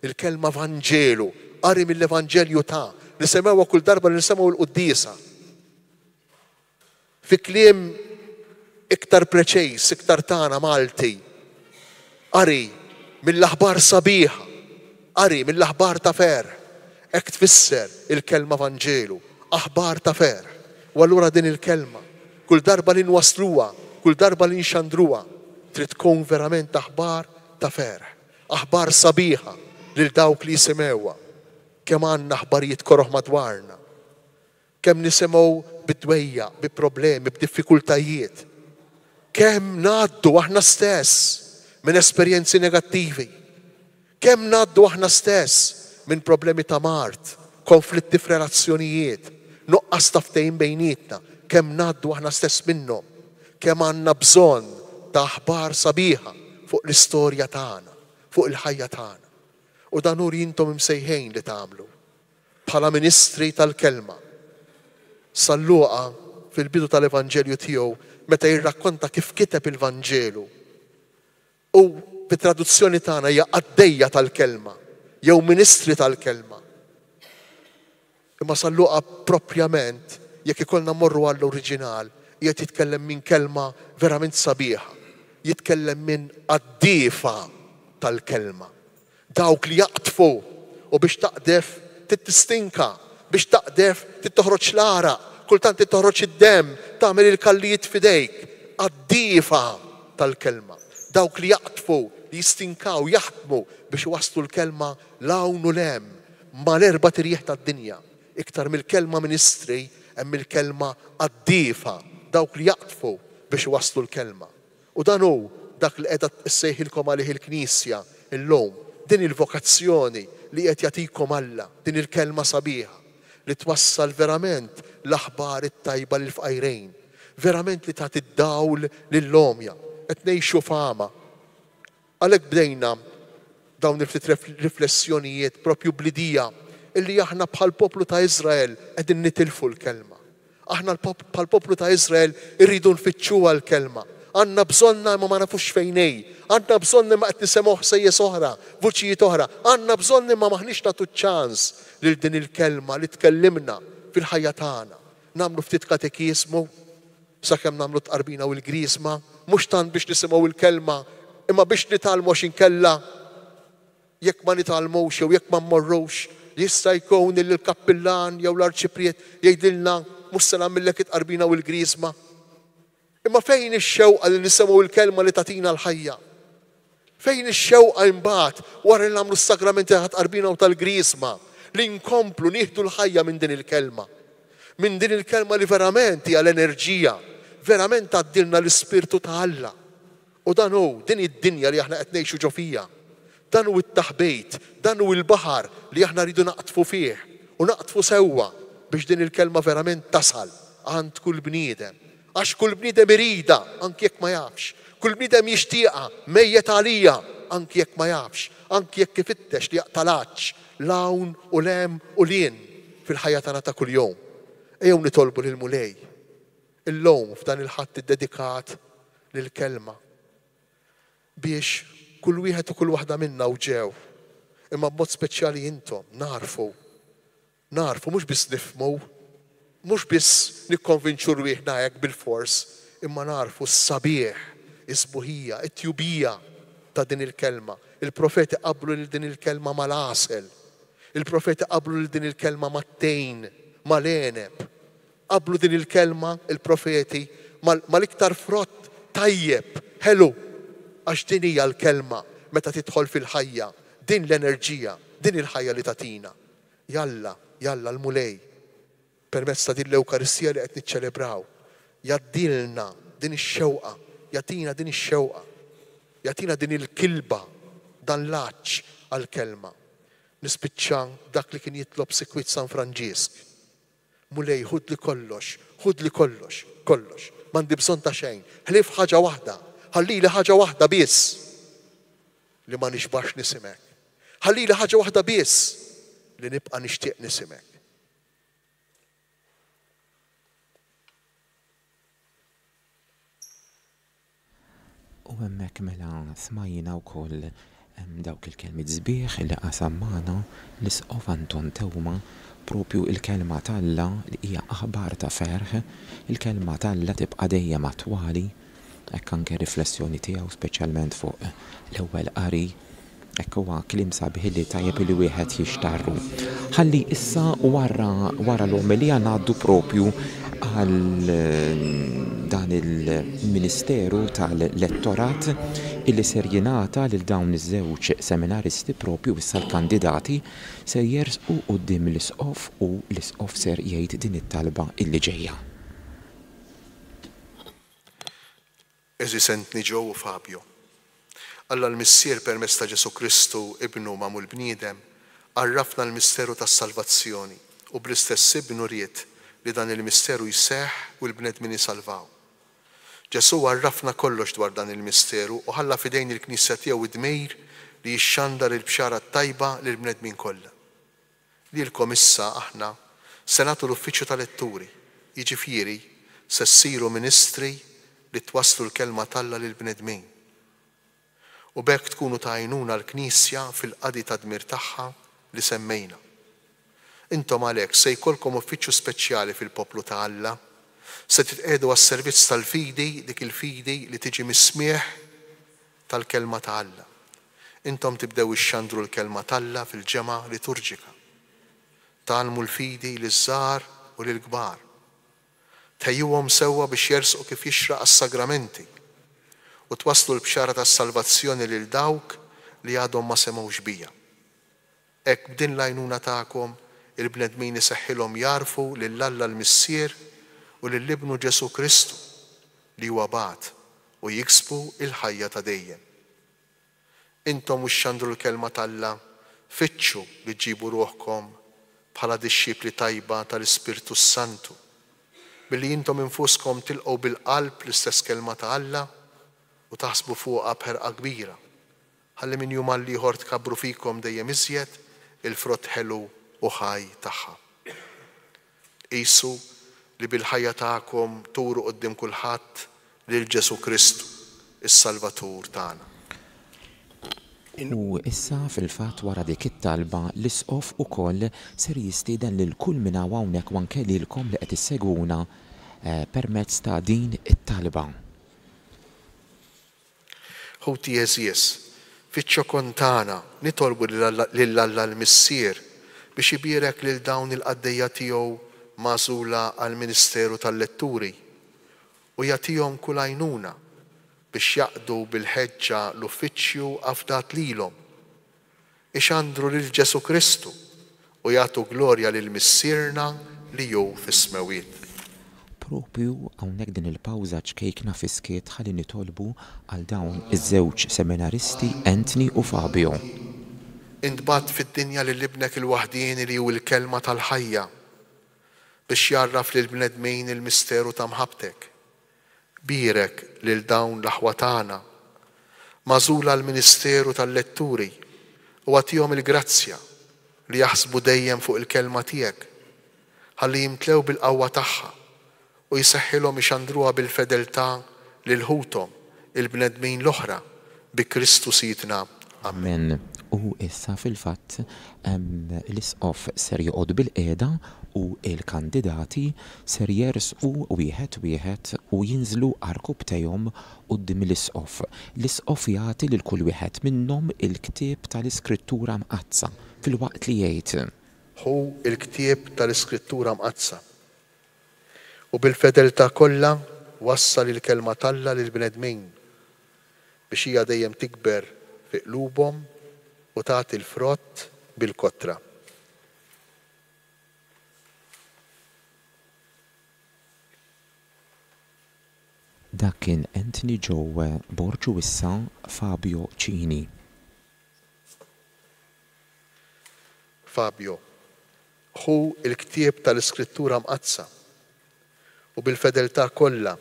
Il-kelma Vanġelu, qari mill-Evanġelju ta' li semewha kull darba li nisemgħu l-Quddiesa. Fi kliem iktar preċejs, iktar tagħna Malti. Qari mill-aħbar sabiħa, qari mill-aħbar ta' fer. Hekk tfisser il-kelma Vanġelu, aħbar ta' fer. U allura din il-kelma, kull darba li nwasluha, kull darba li nxandruha, trid tkun verament aħbar ta' fer. Aħbar sabiħa lil dawk li jisimgħuha. Kemm għandna aħbarijiet koroħ madwarna. Kemm nisimgħu bid-dwejja, bi problemi, b'diffikultajiet. Kemm ngħaddu aħna stess minn esperjenzi negattivi. Kemm ngħaddu aħna stess minn problemi ta' mart, konflitti f'relazzjonijiet, nuqqas ta' ftehim bejnietna. Kemm ngħaddu aħna stess minnhom. Kemm għandna bżonn ta' aħbar sabiħa fuq l-istorja tagħna, fuq il-ħajja tagħna. U dan hu intom imsejħejn li tagħmlu bħala ministri tal-kelma. Sa Luqa fil-bidu tal-Evanġelju tiegħu meta jirrakkonta kif kiteb il-Vanġelu. U bit-traduzzjoni tagħna hija għaddejja tal-kelma, jew ministri tal-kelma. Imma sa Luqa proprjament jekk ikollna morru għall-oriġinal, qiegħed jitkellem minn kelma verament sabiħa. Jitkellem minn għaddifa tal-kelma. Dawk li jaqtfu u biex taqdef tittistinka, biex taqdef tittoħroġ l-ara, kultant tittoħroġ id-dem, tagħmel il-kallijiet fidejk. Għaddifa tal-kelma. Dawk li jaqtfu, li jistinkaw, jaħdmu biex waslu l-kelma lawn u lem mal-erba' tirjieħ tad-dinja. Iktar mill-kelma ministri hemm il-kelma għaddifa, dawk li jaqtfu biex waslu l-kelma. U dan hu dak li qiegħda issejħilkom għalih il-Knisja illum, din il-vokazzjoni li qed jagħtikom Alla, din il-kelma sabiħa li twassal verament l-aħbar it-tajba lil fqajrejn, verament li tagħti d-dawl lill-lomja, qed ngħixu fama. Għalhekk bdejna dawn il-ftit riflessjonijiet propju blidija illi aħna bħal poplu ta' Iżrael qegħdin nitilfu l-kelma. Aħna bħal poplu ta' Iżrael irridu nfittxuha l-kelma. Għandna bżonna ma nafux fejnej. Għandna bżonna ma qed nisemgħu sejjes oħra, vuċijiet oħra. Għandna bżonna ma maħniex nagħtu ċans lil din il-kelma li tkellimna fil-ħajja tagħna. Nagħmlu ftit katekismu sakemm nagħmlu tqarbina u l-griżma, mhux tant biex nisimgħu l-kelma, imma biex nitalmu għax inkella jekk ma nitalmux jew jekk ma mmorrux jista' jkun il-kappillan jew l-arċipriet jgħidilna mhux se nagħmellek it-qarbina u l-griżma. Imma fejn ix-xewqa li nisimgħu l-kelma li tagħtina l-ħajja? Fejn ix-xewqa imbagħad wara li nagħmlu s-sagramenti ta' tqarbina u tal-griżma li nkomplu nieħdu l-ħajja minn din il-kelma? Minn din il-kelma li verament hija l-enerġija, verament għaddilna l-Ispirtu ta' Alla. U dan hu din id-dinja li aħna qed ngħixu ġo fija. Dan hu t-taħbejt, dan hu l-baħar li aħna rridu naqtfu fih u naqtfu sewwa biex din il-kelma verament tasal għand kull bniedem. Għax kull bniedem irida anki jekk ma jafx. Kull bniedem jixtieqha mejjet għalija anki jekk ma jafx, anki jekk ifittex li jaqtalax lawn u lem u lien fil-ħajja tagħna ta' kuljum. Ejjew nitolbu lil Mulej illum f'dan il-ħadd iddedikat lill-kelma biex kull wieħed u kull waħda minna u ġew imma b'mod speċjali intom narfu mhux biss nifhmu, mhux biss nikkonvinċu rwieħna hekk bil-fors, imma narfu s-sabiħ, is-sbuħija, it-tjubija ta' din il-kelma. Il-profeti qablu lil din il-kelma mal-għasel. Il-profeti qablu lil din il-kelma mat-tejn, mal-eneb. Qablu din il-kelma il-profeti mal-iktar frott tajjeb, ħelu, għax din hija l-kelma meta tidħol fil-ħajja, din l-enerġija, din il-ħajja li tatina. Jalla l-Mulej, permezz ta' din l-Ewkaristija li qed niċċelebraw, jaddilna din ix-xewqa, jatina din ix-xewqa, jatina din il-kilba, dan l-aċċ għall-kelma. Nispiċċa dak li kien jitlob Sikwit San Franġisk. Mulej, ħud li kollox, m'għandi bżonn ta' xejn, ħlif ħaġa waħda, ħallili ħaġa waħda biss li ma nixbax nisimek. Ħallili ħaġa waħda biss li nibqa' nixtieq nisimek. U hemmhekk mela smajna wkoll dawk il-kelmiet sbieħ li qasam magħna l-Isqof Anton Tewma propju il-kelma talla li hija aħbar ta' ferħ, il-kelma talla tibqa' dejjem attwali, hekk anke riflessjoni tiegħu speċjalment fuq l-ewwel qari, hekk huwa kliem sabiħ li tajjeb li wieħed jixtarru. Ħalli issa wara l-omelija ngħaddu propju għal dan il-Ministeru tal-Elettorat illi ser jingħata lil dawn iż-żewġ seminaristi propju issa l-kandidati se jersqu quddiem l-Isqof u l-Isqof ser jgħid din it-talba illi ġejja. Eżisentni ġew Fabio. Alla l-Missier permezz ta' Ġesu Kristu ibnu magħmul bniedem għarrafna l-misteru tas-salvazzjoni u bl-istess ibnu ried li dan il-misteru jseħħ u l-bnedmin jisalvaw. Ġesu għarrafna kollox dwar dan il-misteru u ħalla fidejn il-Knisja tiegħu id-dmejr li jixxandar il-bxara tajba lil bnedmin kollha. Lilkom issa aħna se nagħtu l-uffiċċju tal-letturi, jiġifieri se ssiru ministri li twasslu l-kelma talla lil bnedmin. U bekk tkunu ta' għajnuna l-Knisja fil-qadi ta' dmir tagħha li semmejna. Intom għalhekk se jkollkom uffiċċju speċjali fil-poplu ta' Alla, se titqiegħdu għas-servizz tal-fidi, dik il-fidi li tiġi mis-smieħ tal-kelma ta' Alla. Intom tibdew ixxandru l-kelma talla fil-ġemgħa liturġika. Tgħallmu l-fidi liż-żgħar u lill-kbar. Tejjuhom sewwa biex jersqu kif jixraq għas-sagramenti u twasslu l-bxara tas-salvazzjoni lil dawk li għadhom ma semgħux bija. Hekk b'din l-għajnuna tagħkom il-bnedmin iseħħilhom jarfu lil Alla l-Missier u lill-Ibnu Ġesu Kristu li huwa bagħat u jiksbu il-ħajja ta' dejjem. Intom ixxandru l-kelma talla fittxu li ġibu ruħkom bħala dixxipli tajba tal-Ispirtu Santu billi intom infuskom tilqgħu bil-qalb l-istess kelma ta' Alla u taħsbu fuqha bħerqa kbira. Ħalli min jum għal ieħor tkabbru fikom dejjem iżjed il-frott ħelu u ħaj tagħha. Qisu li bil-ħajja tagħkom turu quddiem kulħadd lil Ġesu Kristu, is-Salvatur tagħna. U issa fil-fatt wara dik it-talba l-Isqof ukoll ser jistieden lil kull minn hawnhekk u anke lilkom li qed issegwuna permezz ta' din it-talba. Ħuti Eżies, fiċ-ċokon tagħna nitolbu lil Alla l-Missier biex ibierek lil dawn il-qaddejja tiegħu magħżula għall-Ministeru tal-Letturi u jagħtihom kull għajnuna biex jaqdu bil-ħeġġa l-uffiċċju afdat lilhom. Ixandru lil Ġesu Kristu u jagħtu glorja lil Missierna li hu fis-smawiet. Propju hawnhekk din il-pawża ċkejkna fiskiet ħalli nitolbu għal dawn iż-żewġ seminaristi Anthony u Fabio. Intbagħat fid-dinja lil ibnek il-waħdini li hu l-kelma tal-ħajja biex jarraf lil bnedmin il-misteru ta' mħabbtek. Birek lil dawn l-aħwa tagħna magħżula l-ministeru tal-letturi u għatihom il-grazzja li jaħsbu dejjem fuq il-kelma tiegħek ħalli jimtlew bil-qawwa tagħha u jseħħilhom ixandruha bil-fedeltà lil ħuthom il-bnedmin l-oħra bi Kristu Sidna. Amen. U issa fil-fatt l-isqof ser joqgħod bil-qiegħda u il-kandidati ser jersqu wieħed u jinżlu arku btejhom quddiem l-isqof. L-isqof jagħti lil kull wieħed minnhom il-ktieb tal-Iskrittura mqazza fil-waqt li jgħid. Hu il-ktieb tal-Iskrittura mqazza. U bil-fedeltà kollha wassal il-kelma talla lil bnedmin biex hija dejjem tikber fi qlubhom u tagħti l-frott bil-kotra. Dak kien Anthony ġew Borġu issa Fabio Cini. Fabio, hu il-ktieb tal-Iskrittura mqazza u bil-fedeltà kollha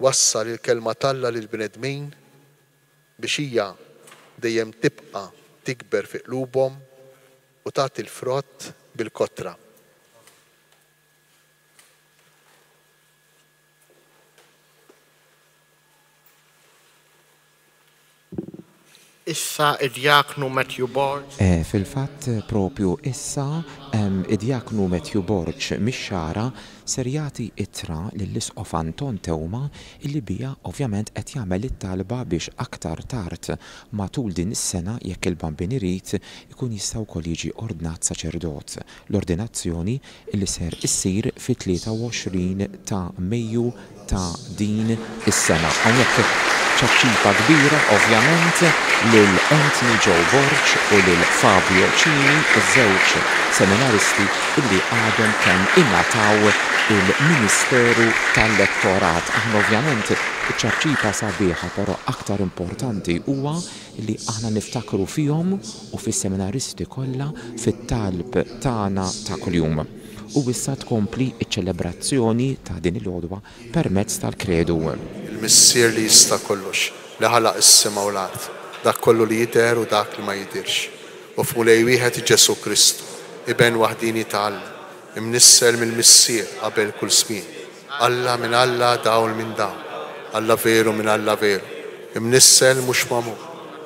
wassal il-kelma talla lil bnedmin biex hija dejjem tibqa' tikber fi qlubhom u tagħti l-frott bil-kotra. Issa id-Diaknu Matthew Borġ. Fil-fatt propju issa id-Diaknu Matthew Borġ mix-xara ser jagħti ittra lill-isqof Anton Tewma illi bija ovvjament qed jagħmel it-talba biex aktar tard matul din is-sena jekk il-bambin irid ikun jista' wkoll jiġi ordnat saċerdot. L-ordinazzjoni illi ser issir fit-23 ta' Mejju ta' din is-sena. Hawnhekk ċaċċipa kbira ovvjament lil Anthony Joe Borġ u lil Fabio Cini, iż-żewġ seminaristi illi għadhom kemm ingħataw il-Ministeru tal-Lettorat. Aħna ovvjament iċ-ċaċċipa sabiħa, però aktar importanti huwa li aħna niftakru fihom u fis-seminaristi kollha fit-talb tagħna ta' kuljum. U issa tkompli iċ-ċelebrazzjoni ta' din il-għodwa permezz tal-kredu. Il-missier li jista' kollox, li ħalaq is-sema u l-art, dak kollu li jidher u dak li ma jidirx. U f'mulej wieħed Ġesu Kristu, iben waħdini ta' Alla, imnissel mill-missier qabel kull żmien. Alla minn Alla dawl minn dawl, Alla veru minn Alla veru, imnissel mhux magħmul,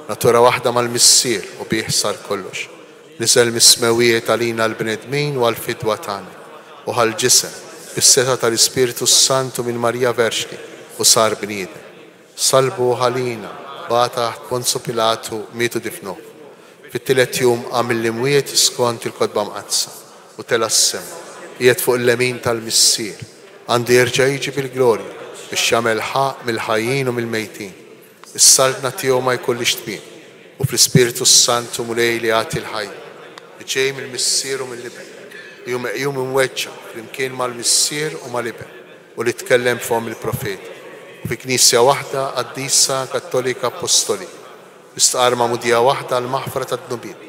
natura waħda mal-missier u bih sar kollox. Niżel mis-smawijiet għalina l-bnedmin u għal-fidwa tagħna u għal-ġisem bis-seta tal-Ispiritu Santu minn Marija Verġni u sar bniedem. Salbu ħalina bata Ponzu Pilatu mietu difnu. Fit-tielet jum għamil l-imwiet skont il-kodba mqazza u tela s-sema. Qiegħed fuq il-lemin tal-missier. Għandu jerġa' jiġi bil-glorja biex jagħmel ħaq mill-ħajjin u mill-mejtin. Is-salbna tiegħu ma jkollix tmiem u fl-Ispiritu Santu mulej li għati l-ħajja. Ġej mill-missier u mill-liben. Jum imweġġa flimkien mal-missier u mal-liben u li tkellem fihom il-profeti. Fi knisja waħda qaddisa Kattolika Apostolika. Nistqarma mudija waħda l-maħfra tad-dnubien.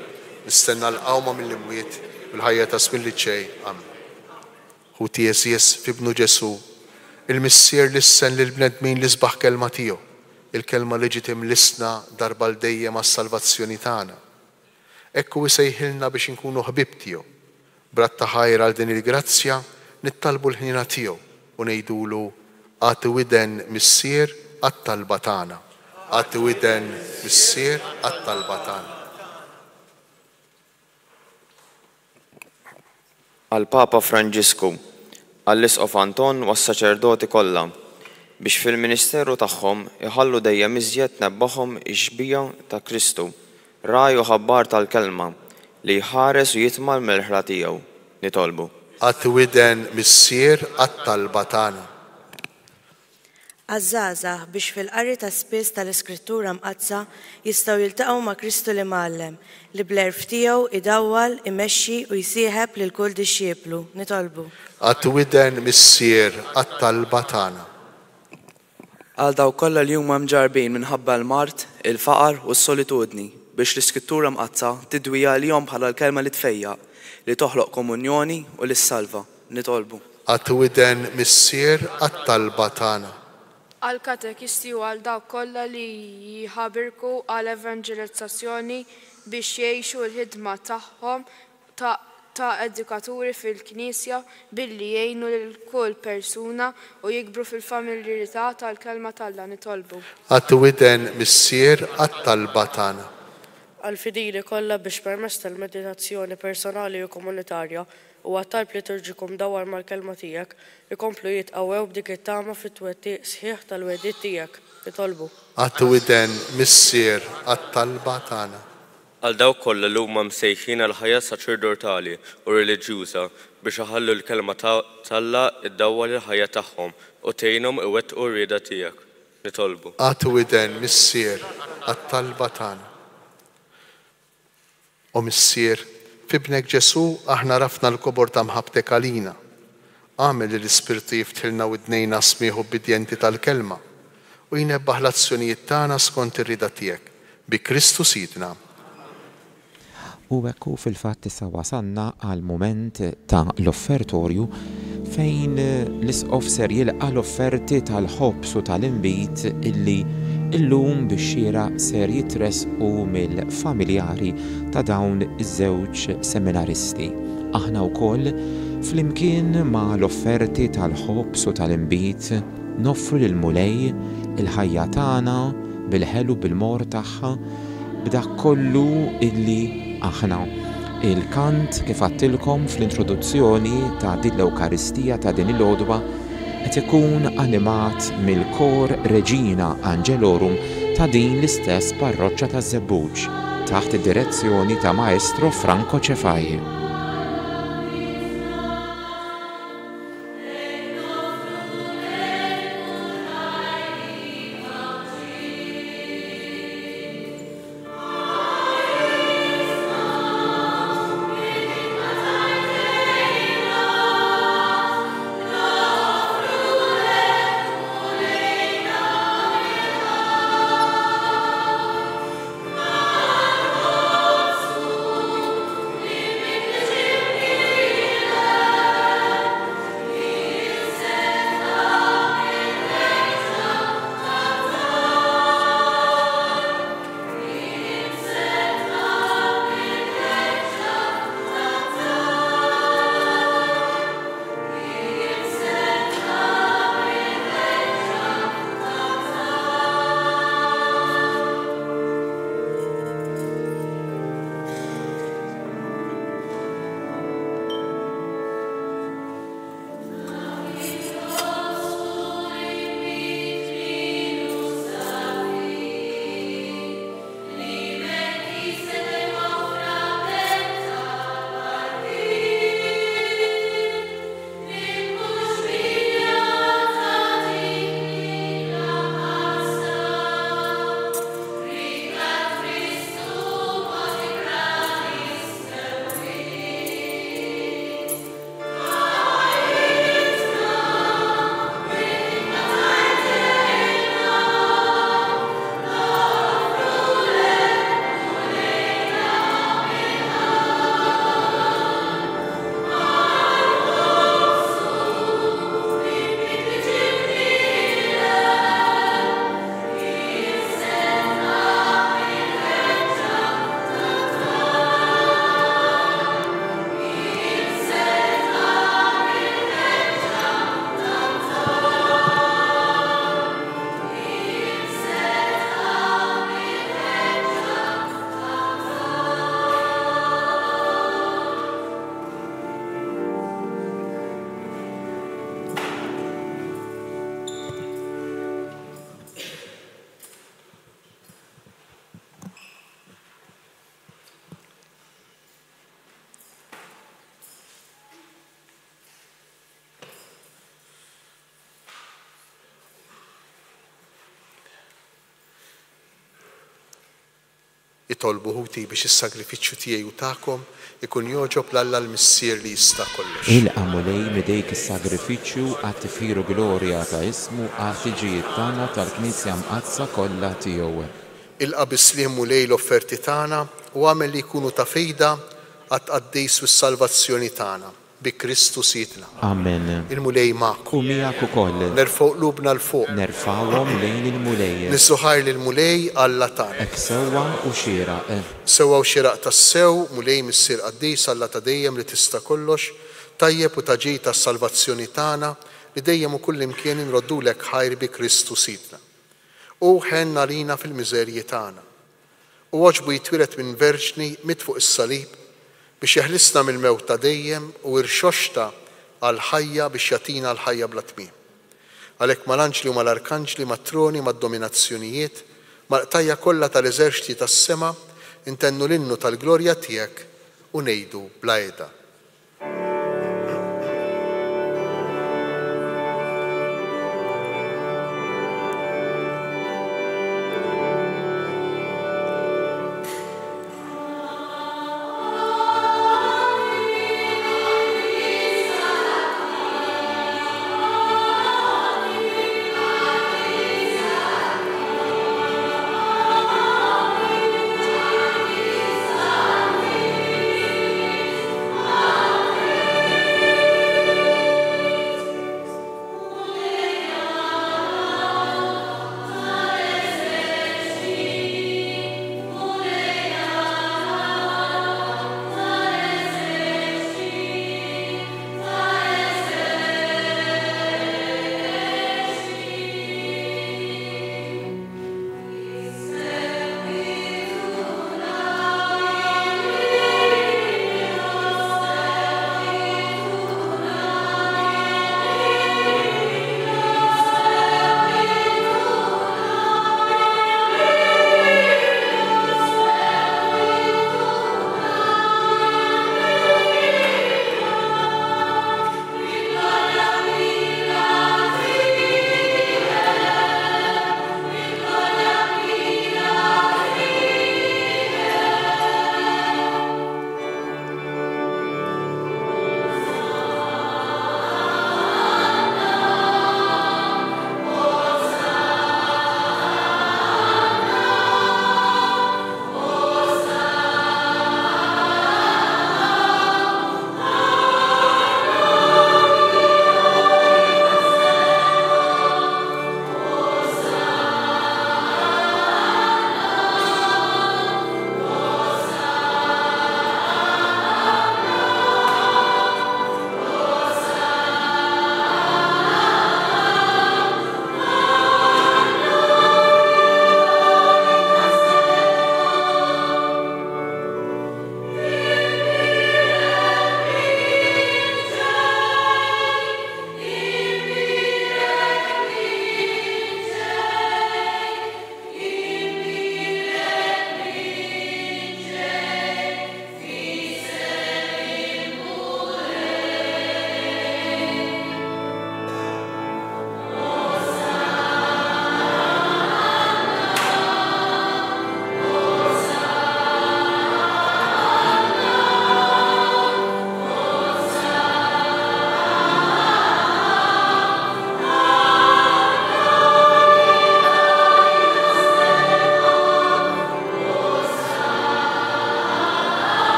Nistenna l-qawma mill-imwiet bil-ħajja ta' żmien li ġej. Amen. Ħuti Jeżies f'ibnu Ġesu, il-missier li ssen lill-bnedmin li sbaħ kelma tiegħu, il-kelma li ġiet imlissna darba l-dejjem għas-salvazzjoni tagħna. Ekku isejħilna biex inkunu ħbib tiegħu. Bratta ħajra għal din il-grazzja nittalbu l-ħnina tiegħu u ngħidulu għati widen missier għat-talba tagħna. Għati widen missier għat-talba tagħna. Għal-Papa Franġisku, għall-Isqof Anton u s-saċerdoti kollha biex fil-ministeru tagħhom iħallu dejjem iżjed nebbaħhom ix-xbija ta' Kristu, raju ħabbar tal-kelma li jħares u jitmal mill-ħla tiegħu. Nitolbu. Għati widen missier għat-talba tagħna. għaż-żgħażagħ biex fil-qari ta' spiss tal-Iskrittura mqazza jistgħu jiltaqgħu ma' Kristu li mgħallem li bl-erf tiegħu idawwal, imexxi u jsieħeb lil kull dixxieplu. Nitolbu. Għat widen missier għat-talba tagħna. Għal daw kollha li huma mġarbin minħabba l-mart, il-faqar u s-solitudni biex l-Iskrittura mqazza tidwija għalihom bħala l-kelma li tfejjaq li toħloq komunjoni u li s-salva. Nitolbu. Għat widen missier għat-talba tagħna. Għal-katekisti u għal dawk kollha li jħabirku għal-evangelizzazzjoni biex jgħixu l-ħidma tagħhom ta' edukaturi fil-Knisja billi jgħinu lil kull persuna u jikbru fil-familjarità tal-kelma tal-Alla. Nitolbu. Għat widen missier għat-talba tagħna. Għal-fidili kollha biex permezz tal-meditazzjoni personali u komunitarja u għat-talb liturġiku mdawwar mal-kelma tiegħek ikomplu jitqawwew b'dik it-tama fit-twettiq sħiħ tal-wedid tiegħek. Nitolbu. Għat widen missier għat-talba tagħna. Għal dawk kollha li huma msejħin għal ħajja saċerdotali u reliġjuża biex iħallu l-kelma tal-Alla iddawwal il-ħajja tagħhom u tgħinhom iwettqu r-rieda tiegħek. Nitolbu. Għat widen missier għat-talba tagħna. U missier, fibnek Ġesu aħna rafna l-kobor ta' mħabtek għalina. Għamel l-Ispirtu jiftħilna u d-nejna smieħu bidjenti tal-kelma u jinebbaħ l-azzjonijiet tagħna skont ir-rida tiegħek bi Kristu Sidna. U ekku fil-fatt issa wasanna għal moment ta' l-offertorju fejn l-isqof ser jilqa l-offerti tal-ħobs u tal-inbit illi illum bix-xira ser jitresqu mill-familjari ta' dawn iż-żewġ seminaristi. Aħna wkoll flimkien ma' l-offerti tal-ħobs u tal-inbit noffru lil Mulej il-ħajja tagħna bil-ħelu bil-mor tagħha b'dak kollu illi aħna. Il-kant kif għattilkom fl-introduzzjoni ta' din l-Ewkaristija ta' din il-għodwa qed ikun animat mill-kor Regina Angelorum ta' din l-istess parroċċa ta' Żebbuġ taħt id-direzzjoni ta' Maestro Franco Cefai. jitolbu ħuti biex is-sagrifiċċju tiegħi u tagħkom ikun joġob l-Alla l-Missier li jista' kollox. Il-qamulej midejk is-sagrifiċċju għat tifiru glorja ta' ismu għat tiġijiet tagħna tal-Knisja mqazza kollha tiegħu. Ilqa' bisliem mulej l-offerti tagħna u għamel li jkunu ta' fejda għat-qaddejs u s-salvazzjoni tagħna bi Kristu Sidna. Amen. Il-mulej magħkom. U miegħek ukoll. Nerfgħu qlubna l-fuq. Nerfgħuhom lejn il-mulej. Nissuħar lill-mulej Alla tagħna. Ek sewwa u xieraq. Sewwa u xieraq tas-sew, mulej missier qaddejs Alla ta' dejjem li tista' kollox, tajjeb u taġej tas-salvazzjoni tagħna li dejjem u kull imkien inroddulek ħajr bi Kristu Sidna. U ħenna lina fil-miżerji tagħna. U għoġbu jitwilet minn verġni mit fuq is-salib biex jeħlisna mill-mewt ta' dejjem u irxoxta għal-ħajja biex jatina l-ħajja bla tmiem. Għalhekk mal-anġli u mal-arkanġli, mat-troni, mad-dominazzjonijiet, mal-qtajja kollha tal-eżerċiti tas-sema, intennu l-innu tal-glorja tiegħek u ngħidu bla qiegħda.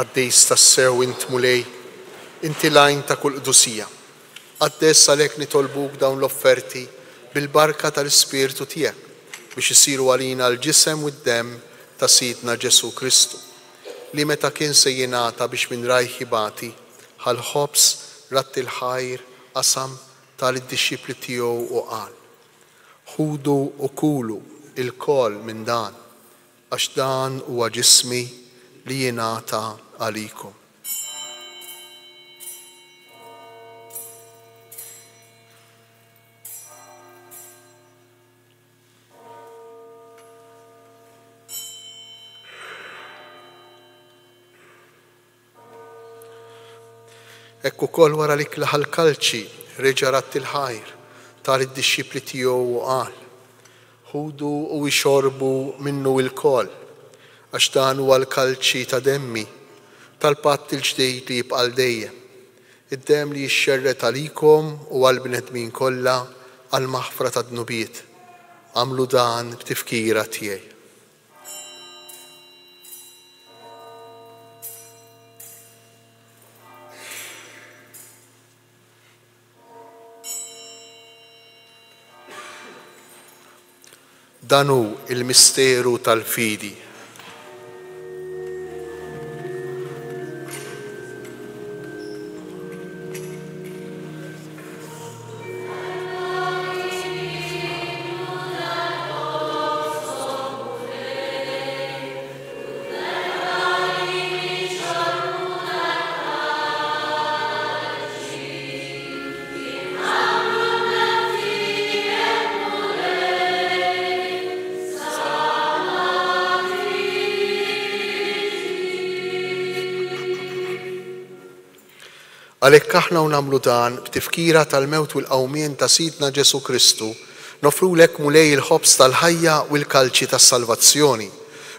Għaddejs tas-sew int mulej, inti lajn ta' kull qdusija. Għaddes għalhekk nitolbuk dawn l-offerti bil-barka tal-Ispirtu tiegħek biex isiru għalina l-ġisem u d-demm ta' Sidna Ġesu Kristu, li meta kien se jingħata biex minn rajħi bati ħal-ħobs ratt il-ħajr qasam tal-disċipli tiegħu u qal: ħudu u kulu il-kol minn dan, għax dan huwa ġismi li jingħata għalikom. Ekku kol wara li klaħal kalċi reġa' rat il-ħajr tar id-disċipli tiegħu u qal: ħudu u jxorbu minnu il-kol għax dan huwa l-kalċi ta' demmi tal-patt il-ġdejd li jibqal dejjem. Id-dem li jixxerret għalikom u għall-bnedmin kollha għall-maħfra ta' dnubiet. Għamlu dan b'tifkira tiegħi. Dan hu il-misteru tal-fidi. Għalhekk aħna nagħmlu dan b'tifkira tal-mewt u l-qawmien ta' Sidna Ġesu Kristu, nofrulek mulej il-ħobs tal-ħajja u l-kalċi tas-salvazzjoni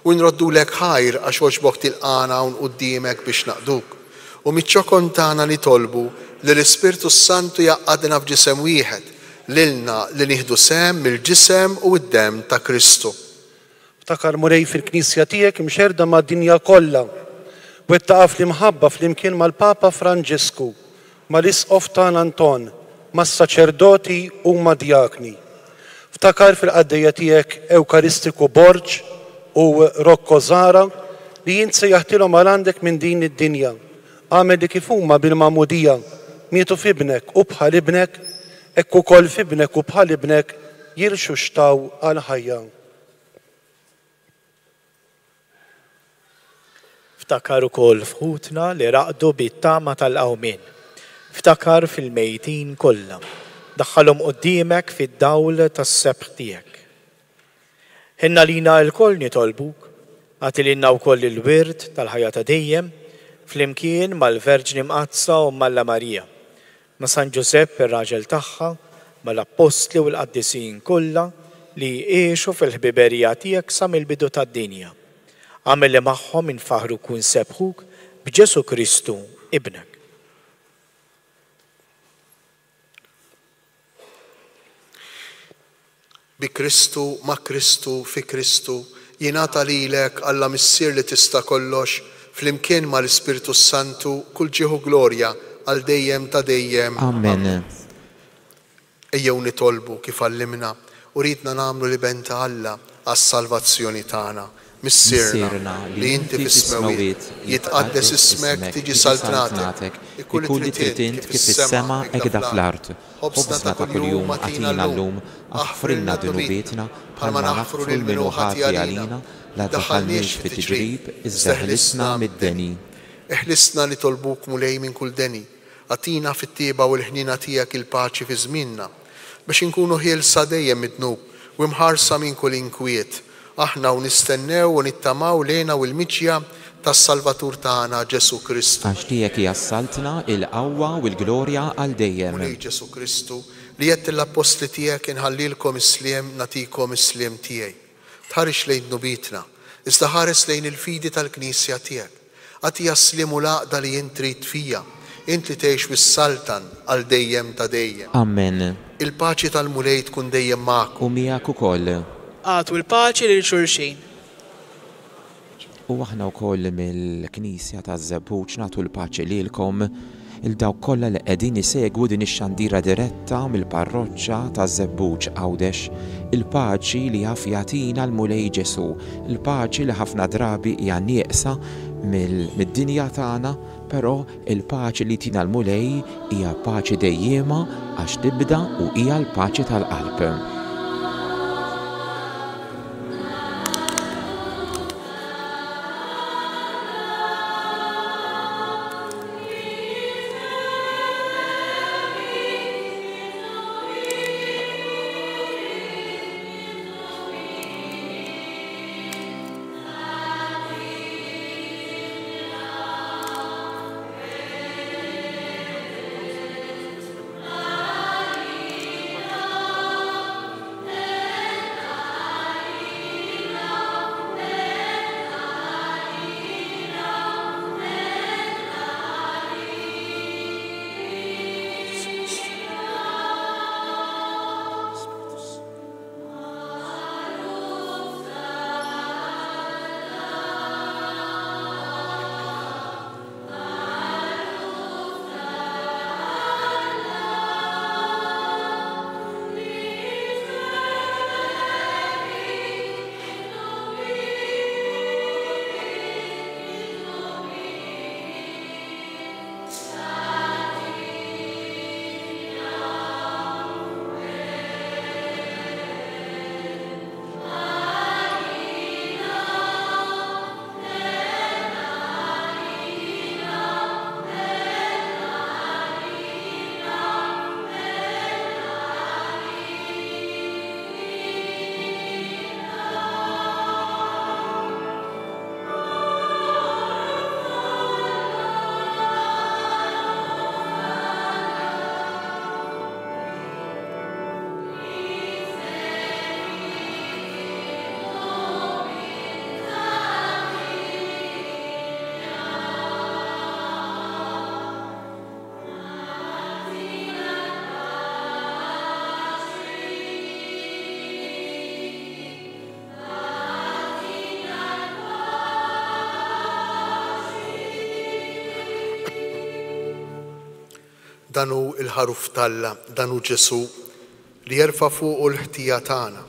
u nroddulek ħajr għax oġbok tilqana hawn quddiemek biex naqduk. U miċ-ċokon tagħna nitolbu li l-Ispirtu Santu jaqgħadna f'ġisem wieħed lilna li nieħdu sem mill-ġisem u d-dem ta' Kristu. Ftakar mulej fil-Knisja tiegħek imxerda mad-dinja kollha. Wettaqaf l-imħabba fl-imkien mal-Papa Franġisku, mal-Isqof Tan Anton, mas-saċerdoti u mad-djakni. Ftakar fil-qaddejja tiegħek Ewkaristiku Borġ u Rocco Zara li jint se jaħtilhom għal għandek minn din id-dinja. Għamel li kif huma bil-magħmudija mietu f'ibnek u bħal ibnek, hekk ukoll f'ibnek u bħal ibnek jirxu xtaw għal ħajja. Ftakar ukoll fħutna li raqdu bit-tama tal-qawmien. Ftakar fil-mejtin kollha. Daħħalhom quddiemek fid-dawl tas-sebħ tiegħek. Ħinna lina l-koll nitolbuk, għatililna wkoll il-wirt tal-ħajja ta' dejjem flimkien mal-Verġni Mqazza u Malla Marija, ma' San Ġusepp ir-raġel tagħha, mal-Apostli u l-Qaddisin kollha li jgħixu fil-ħbiberija tiegħek sa mill-bidu tad-dinja. Għamel li magħhom infaħru kun sebħuk b'Ġesu Kristu ibnek. Bi Kristu, ma' Kristu, fi Kristu, jingħata lilek Alla missier li tista' kollox flimkien mal-Ispirtu Santu kull ġieħu glorja għal dejjem ta' dejjem. Amen. Ejjew nitolbu kif allimna u ridna nagħmlu li benta Alla għas-salvazzjoni tagħna. Missierna li inti fis-smawiet jitqaddes ismek tiġi saltnatek ikun li trid kif is-sema hekk fl-art. Ħobsna ta' kuljum għatina llum aħfrilna dunubietna bħalma naħfru lil min ħati għalina la daħalniex fit-tiġrib iżda ħlisna mid-deni. Iħlisna li tolbuk mulej minn kull deni. Għatina fit-tieba u l-ħnina tiegħek il-paċi fi żmienna biex inkunu ħielsa dejjem mid-dnub u mħarsa minn kull inkwiet. Aħna u nistennew u nittamaw lejna u l-miċja tas-Salvatur tagħna Ġesu Kristu. Għax tiegħek jassaltna il-qawwa u l-glorja għal dejjem. Mulej Ġesu Kristu li qed l-apostli tiegħek inħallilkom isliem natikom isliem tiegħi. Tħarix lejn nubitna, iżda ħares lejn il-fidi tal-Knisja tiegħek. Għati jaslimu laqda li jint trid fija, int li tgħix bis-saltan għal dejjem ta' dejjem. Amen. Il-paċi tal-mulej tkun dejjem magħkom. U miegħek ukoll. Għatu l-paċi lil xulxin. U aħna wkoll mill-Knisja taż-Żebbuġ nagħtu l-paċi lilkom il-dawk kollha li qegħdin isegwu din ix-xandira diretta mill-parroċċa taż-Żebbuġ Għawdex, il-paċi li jaf jagħtina l-Mulej Ġesu, il-paċi li ħafna drabi hija nieqsa mid-dinja tagħna, però il-paċi li tina l-Mulej hija paċi dejjema għax tibda u hija l-paċi tal-qalb. danu il-ħaruf Talla, danu Ġesu li jerfa fuq l-ħtija tagħna.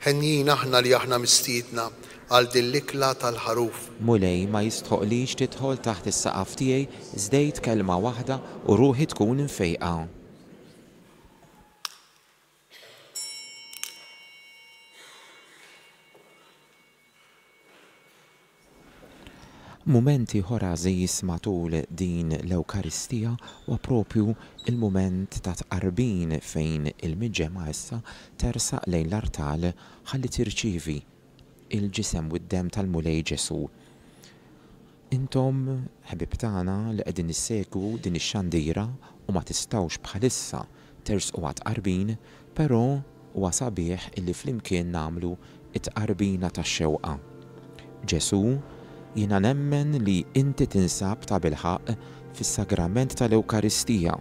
Ħenjin aħna li aħna mistiedna għal din l-ikla tal-ħaruf. Mulej ma jistħoqlix tidħol taħt is-saqaf tiegħi żdejt kelma waħda u ruħi tkun infejqa. Mumenti ħorażis matul din l-Ewkaristija huwa propju il-mument ta' tqarbin fejn il-miġġema issa tersaq lejn l-artal ħalli tirċievi il-ġisem u d-dem tal-Mulej Ġesu. Intom, ħbib tagħna li qegħdin issegwu din ix-xandira u ma tistgħux bħalissa tersqu għat-tqarbin, però huwa sabiħ illi flimkien nagħmlu it-tqarbina tax-xewqa. Ġesu, jiena nemmen li inti tinsab ta' bilħaq fis-sagrament tal-Ewkaristija.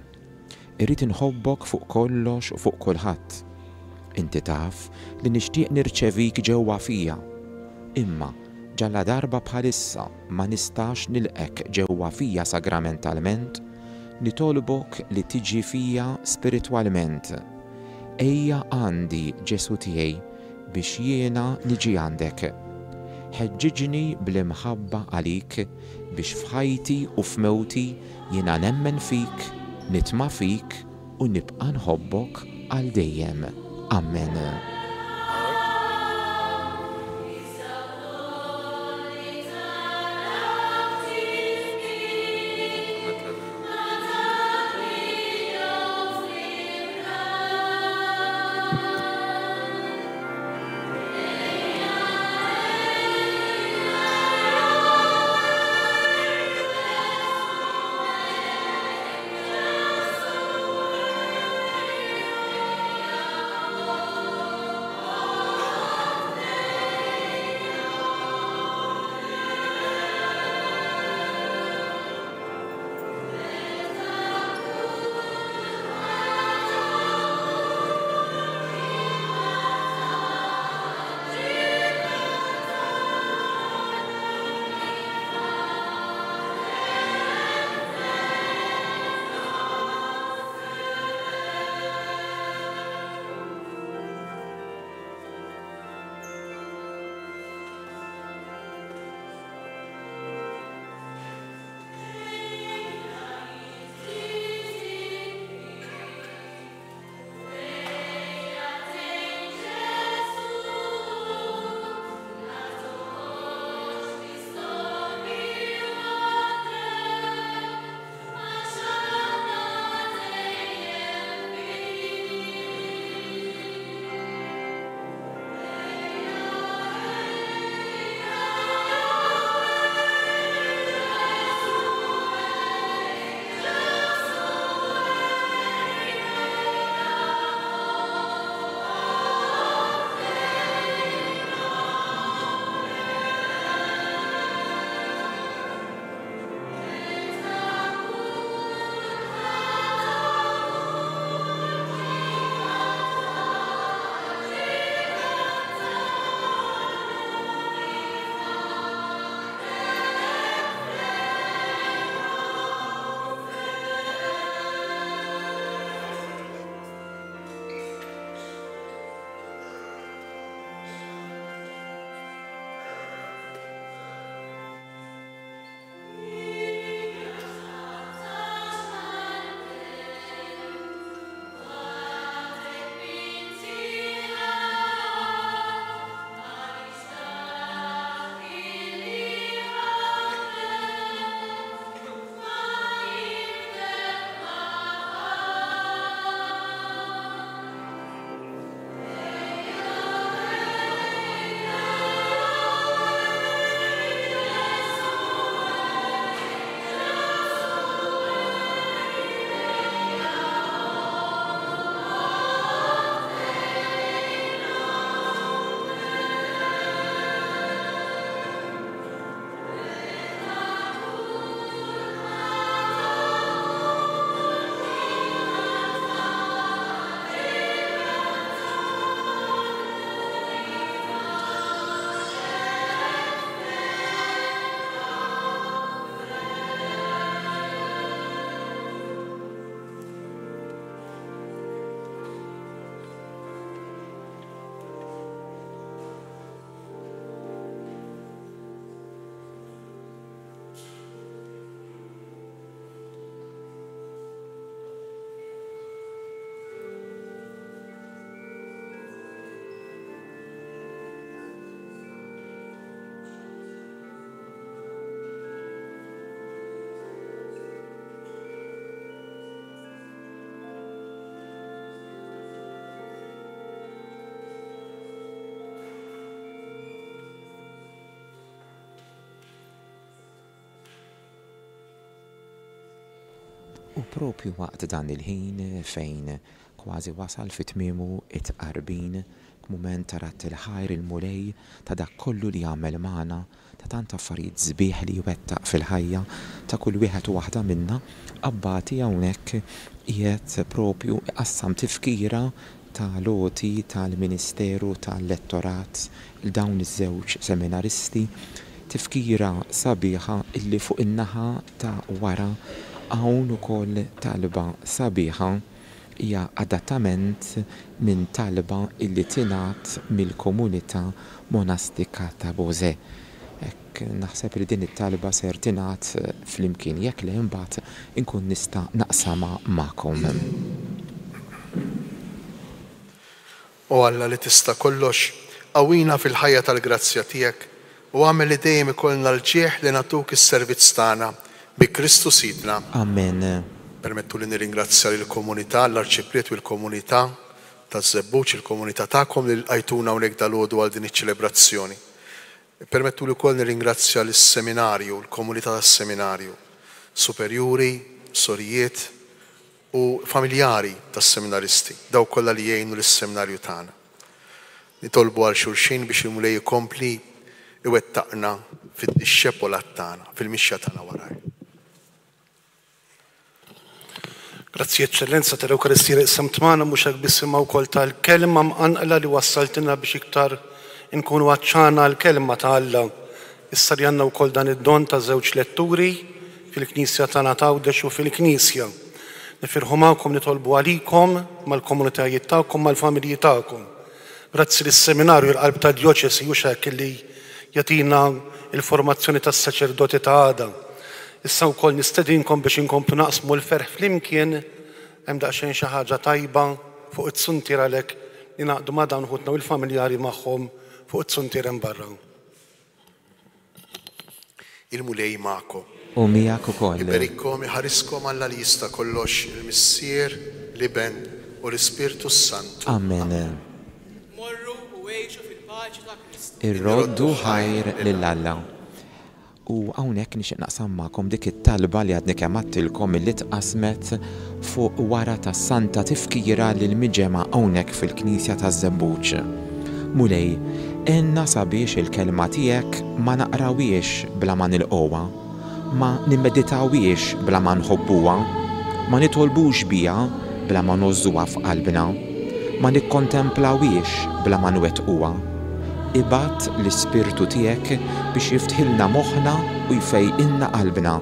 Irrid inħobbok fuq kollox u fuq kulħadd. Inti taf li nixtieq nirċevik ġewwa fija. Imma ġalla darba bħalissa ma nistax nilqek ġewwa fija sagramentalment, nitolbok li tiġi fija spiritwalment. Ejja għandi Ġesu tiegħi biex jiena niġi għandek. Ħeġġiġni bl-imħabba għalik biex f'ħajti u f'mewti jiena nemmen fik, nitma' fik u nibqa' nħobbok għal dejjem. Amen. U propju waqt dan il-ħin fejn kważi wasal fit-tmiemu it-qarbin, mument tarat il-ħajr il-mulej ta' dak kollu li jagħmel magħna, ta' tant affarijiet sbieħ li jwettaq fil-ħajja ta' kull wieħed u waħda minna, abbati hawnhekk qiegħed propju qassam tifkira ta' loti tal-Ministeru tal-Lettorat il dawn iż-żewġ seminaristi, tifkira sabiħa illi fuq in-naħa ta' wara hawn ukoll talba sabiħa hija adattament minn talba illi tingħat mill-komunità monastika ta' Bosè. Hekk naħseb li din it-talba ser tingħat flimkien jekk le imbagħad inkun nista' naqsamha magħkom. U Alla li tista' kollox, qawwina fil-ħajja tal-grazzja tiegħek u għamel li dejjem ikollna l-ġieħ li nagħtuk is-servizz tagħna bi Kristu Sidna. Amen. Permettu li nirringrazzja lill-komunità, l-Arċipriet u l-komunità taż-Żebbuġ, il-komunità tagħkom li lqajtuna hawnhekk dalgħodu għal din iċ-ċelebrazzjoni. Permettu li wkoll nirringrazzja lis-seminarju, l-komunità tas-seminarju, superjuri, sorijiet u familjari tas-seminaristi, daw kollha li jgħinu lis-seminarju tagħna. Nitolbu għal xulxin biex il-mulej ikompli iwettaqna fid-dixxepolat tagħna, fil-mixja tagħna waraj. Grazzi Eccellenza tal-Ewkaristija li qsamt magħna mhux hekk biss imma wkoll tal-kelma mqanqla li wassaltilna biex iktar inkunu għaċċana l-kelma ta' Alla. Issa li għandna wkoll dan id-don ta' żewġ letturi fil-Knisja tagħna Tawdex u fil-Knisja. Nifirħu magħkom nitolbu għalikom mal-komunitajiet tagħkom mal-familji tagħkom. Grazzi lis-seminarju l-qalb ta' djoċesi u hekk li jagħtina l-formazzjoni tas-saċerdoti ta' għada. Issa wkoll nistedinkom biex inkomplu naqsmu l-ferħ flimkien hemm daqsxejn xi ħaġa tajba fuq it-suntir għalhekk li naqdu ma' dawn ħutna u l-familjari magħhom fuq it-suntir hemm barra. Il-mulej magħkom. U miegħek ukoll. Iberikkom iħariskom Alla li jista' kollox il-Missier, l-Iben u l-Ispirtu Santu. Amen. Morru u għejxu fil-paċi ta' Kristu. Irroddu ħajr lil Alla. U hawnhekk nixtieq naqsam magħkom dik it-talba li għadni kemm għattilkom illi tqasmet fuq wara tas-santa tifkira lil miġema hawnhekk fil-Knisja taż-Żebbuġ. Mulej, enna sabiex il-kelma tiegħek ma naqrawiex bla ma nilqowha, ma nimmeditawiex bla ma nħobbuha, ma nitolbux biha bla ma nożżuha f'qalbna, ma nikkontemplawiex bla ma nwettquha. Ibgħat l-Ispirtu tiegħek biex jiftħilna moħħna u jfejqilna qalbna.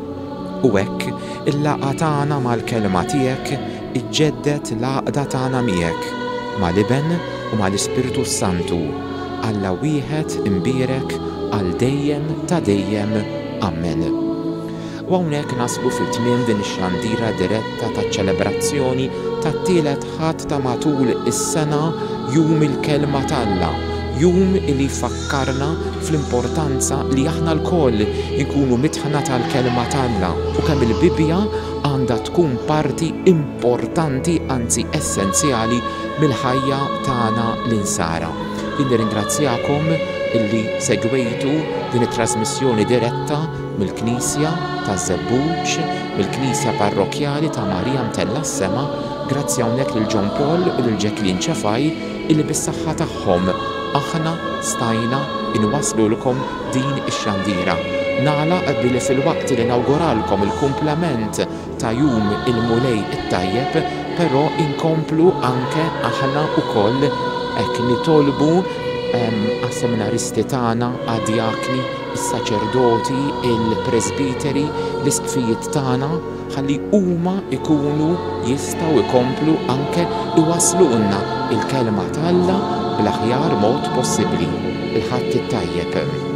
U hekk il-laqgħa tagħna mal-kelma tiegħek iġġedded l-għaqda tagħna miegħek mal-Iben u mal-Ispirtu Santu, Alla wieħed imbierek għal dejjem ta' dejjem. Amen. U hawnhekk naslu fit-tmiem din ix-xandira diretta taċ-ċelebrazzjoni tat-tielet ħadd ta' matul is-sena jum il-kelma t'Alla. Jum li fakkarna fl-importanza li aħna l-koll inkunu mitħna tal-kelma t'Alla u kemm il-Bibja għandha tkun parti importanti anzi essenzjali mill-ħajja tagħna l-insara. Nirringrazzjakom illi segwejtu din it-trasmissjoni diretta mill-Knisja taż-Żebbuġ, mill-Knisja Parrokjali ta' Marija Mtella s-Sema, grazzi hawnhekk lil John Paul u lil Jacqueline Ċefaj illi bis-saħħa tagħhom aħna stajna inwaslulkom din ix-xandira. Nagħlaq billi fil-waqt li nawguralkom il-kumplament ta' jum il-mulej it-tajjeb, però inkomplu anke aħna wkoll hekk nitolbu għas-seminaristi tagħna, għad-djakni, is-saċerdoti, il-presbiteri, l-istfijiet tagħna ħalli huma ikunu jistgħu jkomplu anke iwaslulna il-kelma t'Alla bl-aħjar mod possibbli. Il-ħadd it-tajjeb.